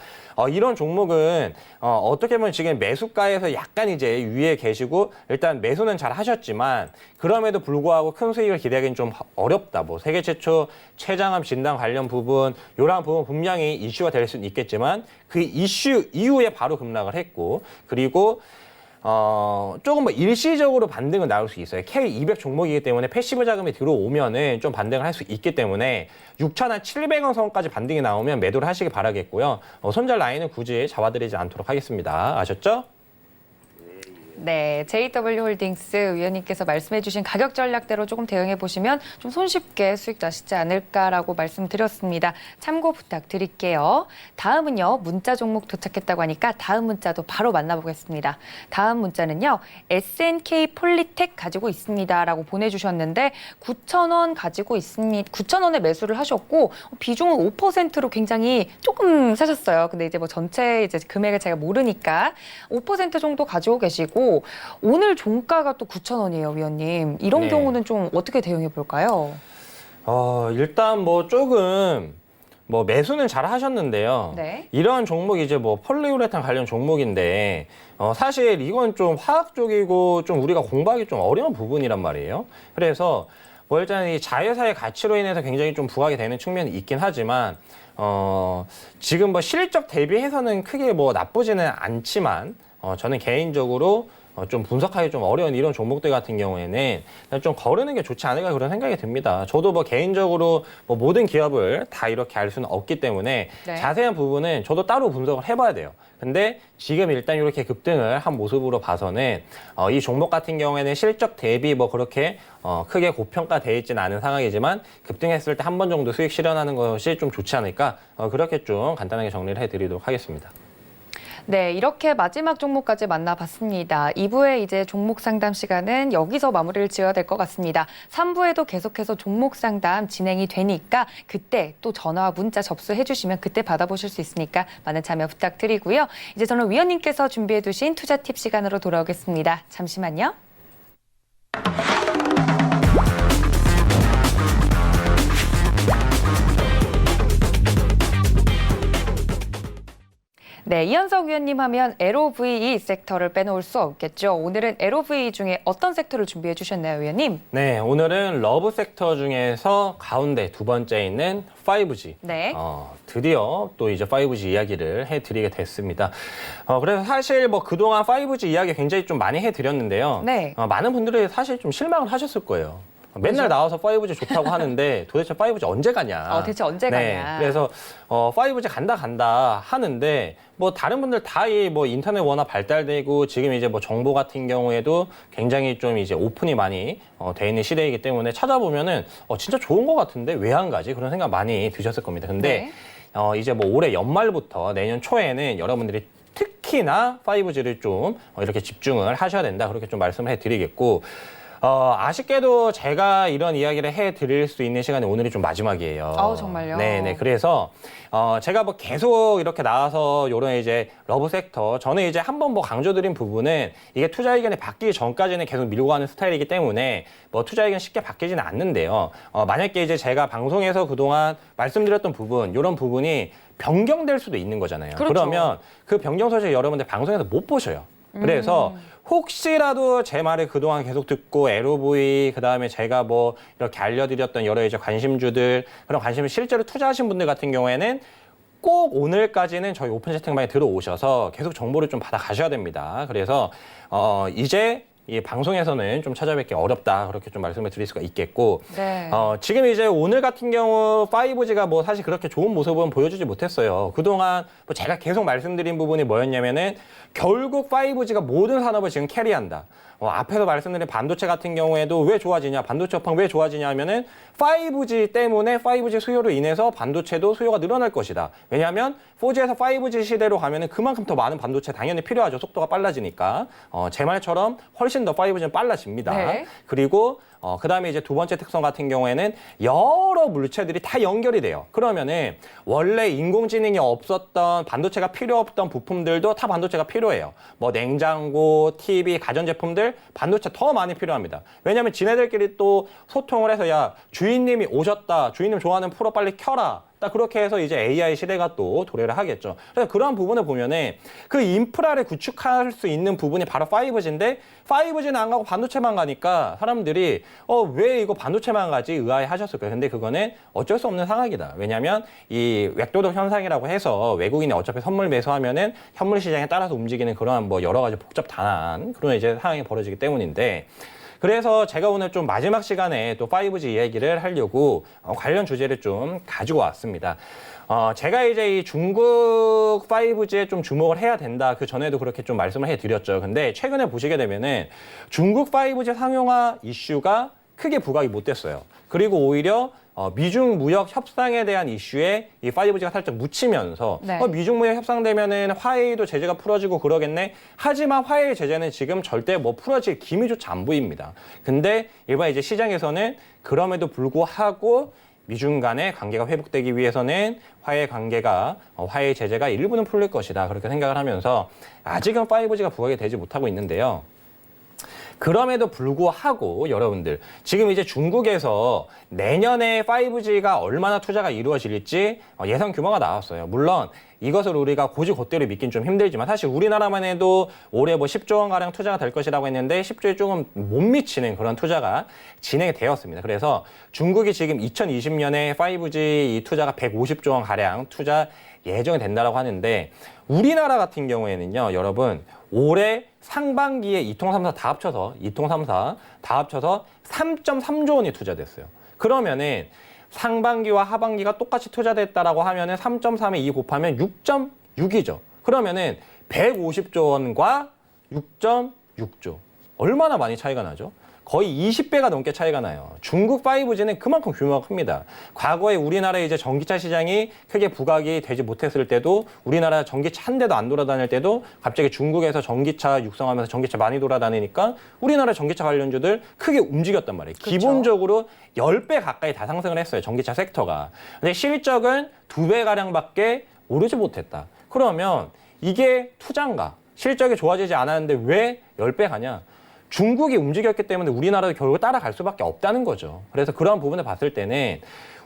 이런 종목은 어떻게 보면 지금 매수가에서 약간 이제 위에 계시고 일단 매수는 잘 하셨지만 그럼에도 불구하고 큰 수익을 기대하기는 좀 어렵다. 뭐 세계 최초 췌장암 진단 관련 부분 이런 부분 분명히 이슈가 될 수는 있겠지만 그 이슈 이후에 바로 급락을 했고 그리고 조금 뭐 일시적으로 반등은 나올 수 있어요. K200 종목이기 때문에 패시브 자금이 들어오면은 좀 반등을 할 수 있기 때문에 6,700원 선까지 반등이 나오면 매도를 하시기 바라겠고요. 손절 라인은 굳이 잡아드리지 않도록 하겠습니다. 아셨죠? 네, JW 홀딩스 위원님께서 말씀해주신 가격 전략대로 조금 대응해 보시면 좀 손쉽게 수익 나시지 않을까라고 말씀드렸습니다. 참고 부탁드릴게요. 다음은요, 문자 종목 도착했다고 하니까 다음 문자도 바로 만나보겠습니다. 다음 문자는요, SNK 폴리텍 가지고 있습니다라고 보내주셨는데 9,000원 가지고 있습니다. 9,000원에 매수를 하셨고 비중은 5%로 굉장히 조금 사셨어요. 근데 이제 뭐 전체 이제 금액을 제가 모르니까 5% 정도 가지고 계시고. 오늘 종가가 또 9,000원이에요, 위원님. 이런 네. 경우는 좀 어떻게 대응해 볼까요? 일단 뭐 조금 뭐 매수는 잘 하셨는데요. 네. 이런 종목이 이제 뭐 폴리우레탄 관련 종목인데 사실 이건 좀 화학 쪽이고 좀 우리가 공부하기 좀 어려운 부분이란 말이에요. 그래서 뭐 일단 이 자회사의 가치로 인해서 굉장히 좀 부각이 되는 측면이 있긴 하지만 지금 뭐 실적 대비해서는 크게 뭐 나쁘지는 않지만 저는 개인적으로 좀 분석하기 좀 어려운 이런 종목들 같은 경우에는 좀 거르는 게 좋지 않을까 그런 생각이 듭니다. 저도 뭐 개인적으로 뭐 모든 기업을 다 이렇게 알 수는 없기 때문에 네. 자세한 부분은 저도 따로 분석을 해봐야 돼요. 근데 지금 일단 이렇게 급등을 한 모습으로 봐서는 이 종목 같은 경우에는 실적 대비 뭐 그렇게 크게 고평가되어 있지는 않은 상황이지만 급등했을 때 한 번 정도 수익 실현하는 것이 좀 좋지 않을까 그렇게 좀 간단하게 정리를 해드리도록 하겠습니다. 네, 이렇게 마지막 종목까지 만나봤습니다. 2부의 이제 종목 상담 시간은 여기서 마무리를 지어야 될 것 같습니다. 3부에도 계속해서 종목 상담 진행이 되니까 그때 또 전화와 문자 접수해 주시면 그때 받아보실 수 있으니까 많은 참여 부탁드리고요. 이제 저는 위원님께서 준비해 두신 투자 팁 시간으로 돌아오겠습니다. 잠시만요. 네, 이현석 위원님 하면 LOVE 섹터를 빼놓을 수 없겠죠. 오늘은 LOVE 중에 어떤 섹터를 준비해 주셨나요, 위원님? 네, 오늘은 러브 섹터 중에서 가운데 두 번째 있는 5G. 네. 드디어 또 이제 5G 이야기를 해드리게 됐습니다. 그래서 사실 뭐 그동안 5G 이야기 굉장히 좀 많이 해드렸는데요. 네. 많은 분들이 사실 좀 실망을 하셨을 거예요. 맨날 나와서 5G 좋다고 하는데 도대체 5G 언제 가냐. 대체 언제 가냐. 그래서 5G 간다 하는데 뭐 다른 분들 다 뭐 인터넷 워낙 발달되고 지금 이제 뭐 정보 같은 경우에도 굉장히 좀 이제 오픈이 많이 돼 있는 시대이기 때문에 찾아보면은 진짜 좋은 것 같은데 왜 안 가지? 그런 생각 많이 드셨을 겁니다. 근데 이제 뭐 올해 연말부터 내년 초에는 여러분들이 특히나 5G를 좀 이렇게 집중을 하셔야 된다. 그렇게 좀 말씀을 해드리겠고, 아쉽게도 제가 이런 이야기를 해드릴 수 있는 시간이 오늘이 좀 마지막이에요. 정말요? 네네. 그래서, 제가 뭐 계속 이렇게 나와서 요런 이제 러브 섹터, 저는 이제 한번 뭐 강조드린 부분은 이게 투자 의견이 바뀌기 전까지는 계속 밀고 가는 스타일이기 때문에 뭐 투자 의견 쉽게 바뀌지는 않는데요. 만약에 이제 제가 방송에서 그동안 말씀드렸던 부분, 요런 부분이 변경될 수도 있는 거잖아요. 그렇죠. 그러면 그 변경 소식 여러분들 방송에서 못 보셔요. 그래서 혹시라도 제 말을 그동안 계속 듣고 LOV 그다음에 제가 뭐 이렇게 알려드렸던 여러 이제 관심주들 그런 관심을 실제로 투자하신 분들 같은 경우에는 꼭 오늘까지는 저희 오픈 채팅방에 들어오셔서 계속 정보를 좀 받아 가셔야 됩니다. 그래서 이제 이 방송에서는 좀 찾아뵙기 어렵다 그렇게 좀 말씀을 드릴 수가 있겠고 네. 지금 이제 오늘 같은 경우 5G가 뭐 사실 그렇게 좋은 모습은 보여주지 못했어요. 그동안 뭐 제가 계속 말씀드린 부분이 뭐였냐면은 결국 5G가 모든 산업을 지금 캐리한다. 앞에서 말씀드린 반도체 같은 경우에도 왜 좋아지냐, 반도체 업황 왜 좋아지냐 하면은 5G 때문에 5G 수요로 인해서 반도체도 수요가 늘어날 것이다. 왜냐하면 4G에서 5G 시대로 가면은 그만큼 더 많은 반도체 당연히 필요하죠. 속도가 빨라지니까. 제 말처럼 훨씬 더 5G는 빨라집니다. 네. 그리고 그 다음에 이제 두 번째 특성 같은 경우에는 여러 물체들이 다 연결이 돼요. 그러면은 원래 인공지능이 없었던 반도체가 필요 없던 부품들도 다 반도체가 필요해요. 뭐 냉장고, TV, 가전제품들 반도체 더 많이 필요합니다. 왜냐하면 지네들끼리 또 소통을 해서 야 주인님이 오셨다. 주인님 좋아하는 프로 빨리 켜라. 딱 그렇게 해서 이제 AI 시대가 또 도래를 하겠죠. 그래서 그러한 부분을 보면은 그 인프라를 구축할 수 있는 부분이 바로 5G인데 5G는 안 가고 반도체만 가니까 사람들이 왜 이거 반도체만 가지 의아해 하셨을 거예요. 근데 그거는 어쩔 수 없는 상황이다. 왜냐하면 이 웹도덕 현상이라고 해서 외국인이 어차피 선물 매수하면은 현물 시장에 따라서 움직이는 그러한 뭐 여러 가지 복잡 단한 그런 이제 상황이 벌어지기 때문인데 그래서 제가 오늘 좀 마지막 시간에 또 5G 이야기를 하려고 관련 주제를 좀 가지고 왔습니다. 제가 이제 이 중국 5G에 좀 주목을 해야 된다. 그 전에도 그렇게 좀 말씀을 해드렸죠. 근데 최근에 보시게 되면은 중국 5G 상용화 이슈가 크게 부각이 못 됐어요. 그리고 오히려 미중 무역 협상에 대한 이슈에 이 5G가 살짝 묻히면서 네. 미중 무역 협상되면은 화웨이도 제재가 풀어지고 그러겠네. 하지만 화웨이 제재는 지금 절대 뭐 풀어질 기미조차 안 보입니다. 근데 일반 이제 시장에서는 그럼에도 불구하고 미중 간의 관계가 회복되기 위해서는 화웨이 제재가 일부는 풀릴 것이다. 그렇게 생각을 하면서 아직은 5G가 부각이 되지 못하고 있는데요. 그럼에도 불구하고 여러분들 지금 이제 중국에서 내년에 5G가 얼마나 투자가 이루어질지 예상 규모가 나왔어요. 물론 이것을 우리가 고지고대로 믿긴 좀 힘들지만 사실 우리나라만 해도 올해 뭐 10조 원 가량 투자가 될 것이라고 했는데 10조에 조금 못 미치는 그런 투자가 진행이 되었습니다. 그래서 중국이 지금 2020년에 5G 이 투자가 150조 원 가량 투자 예정이 된다라고 하는데 우리나라 같은 경우에는요, 여러분 올해 상반기에 2통 3사 다 합쳐서 3.3조 원이 투자됐어요. 그러면은 상반기와 하반기가 똑같이 투자됐다라고 하면은 3.3에 2 곱하면 6.6이죠. 그러면은 150조 원과 6.6조. 얼마나 많이 차이가 나죠? 거의 20배가 넘게 차이가 나요. 중국 5G는 그만큼 규모가 큽니다. 과거에 우리나라의 이제 전기차 시장이 크게 부각이 되지 못했을 때도 우리나라 전기차 한 대도 안 돌아다닐 때도 갑자기 중국에서 전기차 육성하면서 전기차 많이 돌아다니니까 우리나라 전기차 관련주들 크게 움직였단 말이에요. 그렇죠. 기본적으로 10배 가까이 다 상승을 했어요. 전기차 섹터가. 근데 실적은 2배가량밖에 오르지 못했다. 그러면 이게 투자인가? 실적이 좋아지지 않았는데 왜 10배 가냐? 중국이 움직였기 때문에 우리나라도 결국 따라갈 수밖에 없다는 거죠. 그래서 그런 부분을 봤을 때는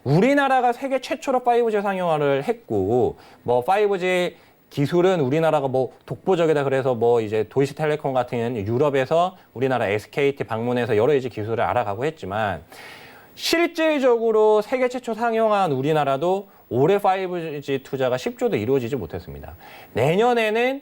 우리나라가 세계 최초로 5G 상용화를 했고 뭐 5G 기술은 우리나라가 뭐 독보적이다 그래서 뭐 이제 도이치텔레콤 같은 유럽에서 우리나라 SKT 방문해서 여러 가지 기술을 알아가고 했지만 실질적으로 세계 최초 상용화한 우리나라도 올해 5G 투자가 10조도 이루어지지 못했습니다. 내년에는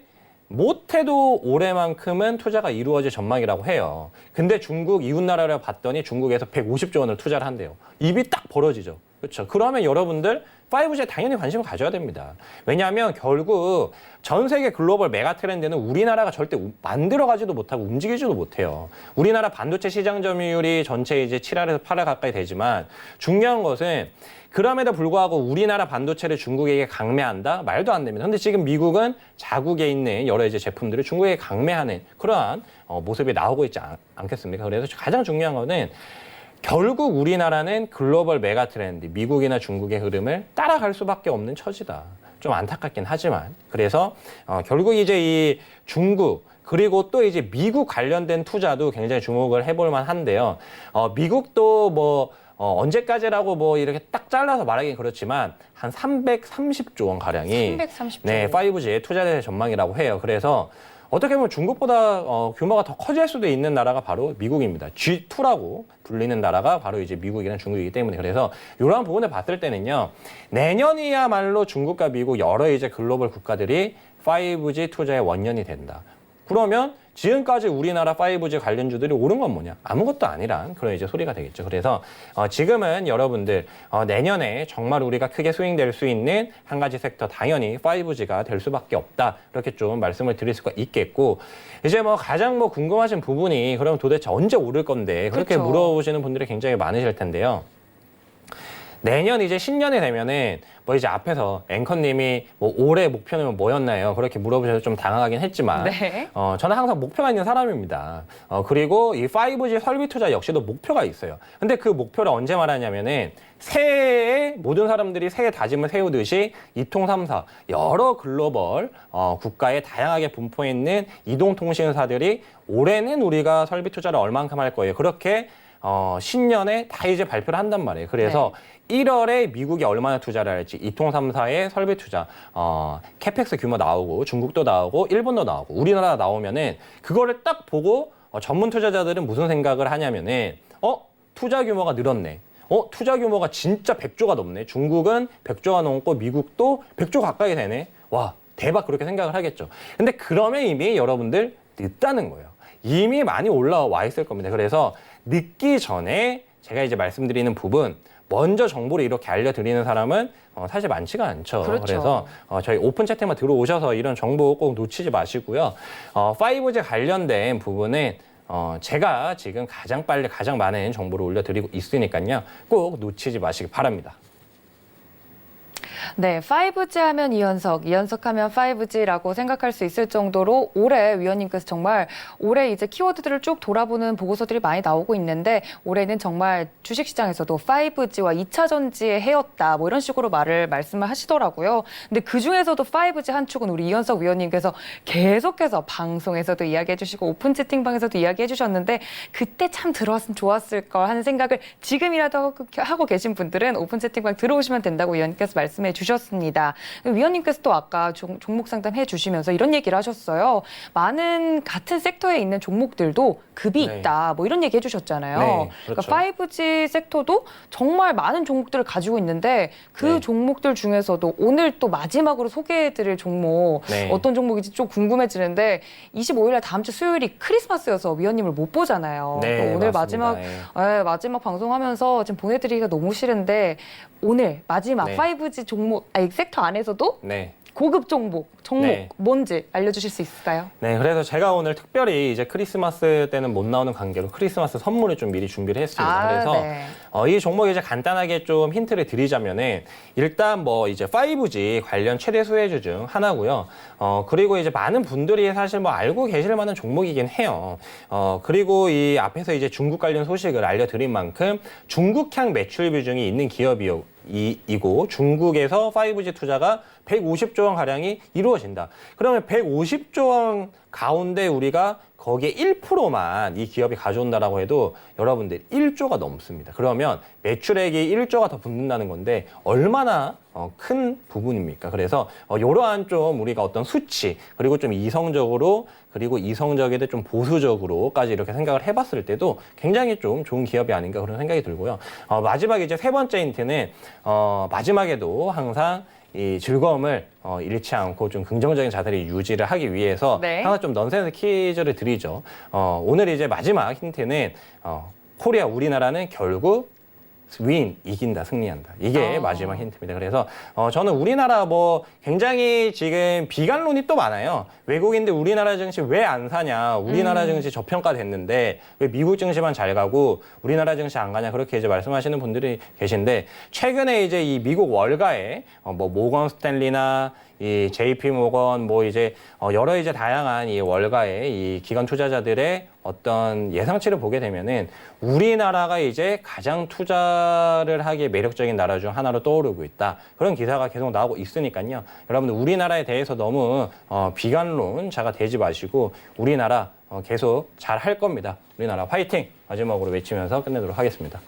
못해도 올해만큼은 투자가 이루어질 전망이라고 해요. 근데 중국 이웃나라를 봤더니 중국에서 150조 원을 투자를 한대요. 입이 딱 벌어지죠. 그렇죠. 그러면 여러분들 5G에 당연히 관심을 가져야 됩니다. 왜냐하면 결국 전 세계 글로벌 메가 트렌드는 우리나라가 절대 만들어가지도 못하고 움직이지도 못해요. 우리나라 반도체 시장 점유율이 전체 이제 7할에서 8할 가까이 되지만 중요한 것은 그럼에도 불구하고 우리나라 반도체를 중국에게 강매한다? 말도 안 됩니다. 근데 지금 미국은 자국에 있는 여러 이제 제품들을 중국에게 강매하는 그러한 모습이 나오고 있지 않겠습니까? 그래서 가장 중요한 거는 결국 우리나라는 글로벌 메가 트렌드, 미국이나 중국의 흐름을 따라갈 수밖에 없는 처지다. 좀 안타깝긴 하지만. 그래서 결국 이제 이 중국, 그리고 또 이제 미국 관련된 투자도 굉장히 주목을 해볼 만한데요. 미국도 뭐 언제까지라고 뭐 이렇게 딱 잘라서 말하기는 그렇지만 한 330조 원 가량이 330조. 네, 5G에 투자될 전망이라고 해요. 그래서 어떻게 보면 중국보다 규모가 더 커질 수도 있는 나라가 바로 미국입니다. G2라고 불리는 나라가 바로 이제 미국이나 중국이기 때문에 그래서 이러한 부분을 봤을 때는요. 내년이야말로 중국과 미국 여러 이제 글로벌 국가들이 5G 투자의 원년이 된다. 그러면 지금까지 우리나라 5G 관련주들이 오른 건 뭐냐? 아무것도 아니란 그런 이제 소리가 되겠죠. 그래서 지금은 여러분들 내년에 정말 우리가 크게 스윙될 수 있는 한 가지 섹터 당연히 5G가 될 수밖에 없다. 이렇게 좀 말씀을 드릴 수가 있겠고 이제 뭐 가장 뭐 궁금하신 부분이 그럼 도대체 언제 오를 건데 그렇게 그렇죠. 물어보시는 분들이 굉장히 많으실 텐데요. 내년 이제 신년이 되면은 뭐 이제 앞에서 앵커님이 뭐 올해 목표는 뭐였나요? 그렇게 물어보셔서 좀 당황하긴 했지만 네. 저는 항상 목표가 있는 사람입니다. 그리고 이 5G 설비 투자 역시도 목표가 있어요. 근데 그 목표를 언제 말하냐면은 새해에 모든 사람들이 새해 다짐을 세우듯이 이통삼사 여러 글로벌 국가에 다양하게 분포해 있는 이동통신사들이 올해는 우리가 설비 투자를 얼만큼 할 거예요. 그렇게 신년에 다 이제 발표를 한단 말이에요. 그래서 1월에 미국이 얼마나 투자를 할지 이통삼사의 설비 투자, 캐펙스 규모 나오고 중국도 나오고 일본도 나오고 우리나라 나오면은 그거를 딱 보고 전문 투자자들은 무슨 생각을 하냐면은 투자 규모가 늘었네. 투자 규모가 진짜 100조가 넘네. 중국은 100조가 넘고 미국도 100조 가까이 되네. 와, 대박 그렇게 생각을 하겠죠. 근데 그러면 이미 여러분들 늦다는 거예요. 이미 많이 올라와 있을 겁니다. 그래서 늦기 전에 제가 이제 말씀드리는 부분 먼저 정보를 이렇게 알려드리는 사람은 사실 많지가 않죠. 그렇죠. 그래서 저희 오픈 채팅만 들어오셔서 이런 정보 꼭 놓치지 마시고요. 5G 관련된 부분은 제가 지금 가장 빨리 가장 많은 정보를 올려드리고 있으니까요. 꼭 놓치지 마시기 바랍니다. 네, 5G 하면 이현석, 이현석 하면 5G라고 생각할 수 있을 정도로 올해 위원님께서 정말 올해 이제 키워드들을 쭉 돌아보는 보고서들이 많이 나오고 있는데 올해는 정말 주식시장에서도 5G와 2차 전지의 해였다 뭐 이런 식으로 말씀을 하시더라고요. 근데 그중에서도 5G 한 축은 우리 이현석 위원님께서 계속해서 방송에서도 이야기해 주시고 오픈 채팅방에서도 이야기해 주셨는데 그때 참 들어왔으면 좋았을 걸 하는 생각을 지금이라도 하고 계신 분들은 오픈 채팅방 들어오시면 된다고 위원님께서 말씀해 주셨습니다. 위원님께서 또 아까 종목 상담해 주시면서 이런 얘기를 하셨어요. 많은 같은 섹터에 있는 종목들도 급이 네. 있다. 뭐 이런 얘기 해주셨잖아요. 네, 그렇죠. 그러니까 5G 섹터도 정말 많은 종목들을 가지고 있는데 그 네. 종목들 중에서도 오늘 또 마지막으로 소개해드릴 종목 네. 어떤 종목인지 좀 궁금해지는데 25일날 다음 주 수요일이 크리스마스여서 위원님을 못 보잖아요. 네, 또 오늘 맞습니다. 마지막 방송하면서 지금 보내드리기가 너무 싫은데 오늘 마지막 네. 5G 종목 섹터 안에서도 네. 고급 종목 네. 뭔지 알려주실 수 있을까요? 네, 그래서 제가 오늘 특별히 이제 크리스마스 때는 못 나오는 관계로 크리스마스 선물을 좀 미리 준비를 했습니다. 그래서 네. 이 종목 이제 간단하게 좀 힌트를 드리자면은 일단 뭐 이제 5G 관련 최대 수혜주 중 하나고요. 그리고 이제 많은 분들이 사실 뭐 알고 계실 만한 종목이긴 해요. 그리고 이 앞에서 이제 중국 관련 소식을 알려드린 만큼 중국향 매출 비중이 있는 기업이고 중국에서 5G 투자가 150조 원 가량이 이루어진다. 그러면 150조 원 가운데 우리가 거기에 1%만 이 기업이 가져온다라고 해도 여러분들 1조가 넘습니다. 그러면 매출액이 1조가 더 붙는다는 건데 얼마나 큰 부분입니까? 그래서 이러한 좀 우리가 어떤 수치 그리고 좀 이성적으로 그리고 이성적이되 좀 보수적으로까지 이렇게 생각을 해봤을 때도 굉장히 좀 좋은 기업이 아닌가 그런 생각이 들고요. 마지막에 이제 세 번째 힌트는 마지막에도 항상 이 즐거움을 잃지 않고 좀 긍정적인 자세를 유지를 하기 위해서 네. 하나 좀 넌센스 퀴즈를 드리죠. 오늘 이제 마지막 힌트는 코리아 우리나라는 결국 이긴다, 승리한다. 이게 마지막 힌트입니다. 그래서 저는 우리나라 뭐 굉장히 지금 비관론이 또 많아요. 외국인들 우리나라 증시 왜 안 사냐? 우리나라 증시 저평가됐는데 왜 미국 증시만 잘 가고 우리나라 증시 안 가냐? 그렇게 이제 말씀하시는 분들이 계신데 최근에 이제 이 미국 월가에 뭐 모건 스탠리나 이 JP 모건 뭐 이제 여러 이제 다양한 이 월가의 이 기관 투자자들의 어떤 예상치를 보게 되면은 우리나라가 이제 가장 투자를 하기에 매력적인 나라 중 하나로 떠오르고 있다. 그런 기사가 계속 나오고 있으니까요. 여러분들 우리나라에 대해서 너무 비관론자가 되지 마시고 우리나라 계속 잘 할 겁니다. 우리나라 화이팅! 마지막으로 외치면서 끝내도록 하겠습니다.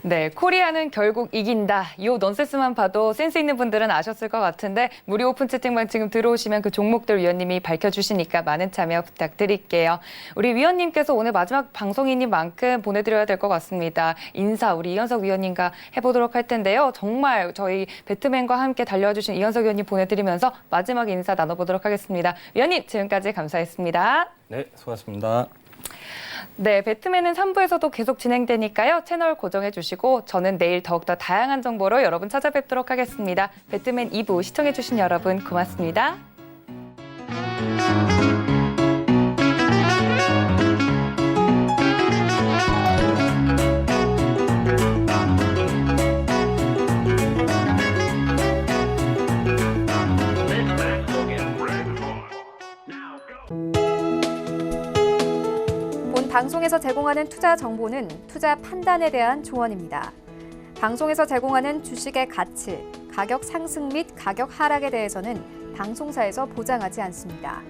네, 코리아는 결국 이긴다. 이 넌센스만 봐도 센스 있는 분들은 아셨을 것 같은데 무료 오픈 채팅방 지금 들어오시면 그 종목들 위원님이 밝혀주시니까 많은 참여 부탁드릴게요. 우리 위원님께서 오늘 마지막 방송인인 만큼 보내드려야 될 것 같습니다. 인사 우리 이현석 위원님과 해보도록 할 텐데요. 정말 저희 배트맨과 함께 달려주신 이현석 위원님 보내드리면서 마지막 인사 나눠보도록 하겠습니다. 위원님 지금까지 감사했습니다. 네, 수고하셨습니다. 네, 배트맨은 3부에서도 계속 진행되니까요. 채널 고정해 주시고 저는 내일 더욱더 다양한 정보로 여러분 찾아뵙도록 하겠습니다. 배트맨 2부 시청해 주신 여러분 고맙습니다. 방송에서 제공하는 투자 정보는 투자 판단에 대한 조언입니다. 방송에서 제공하는 주식의 가치, 가격 상승 및 가격 하락에 대해서는 방송사에서 보장하지 않습니다.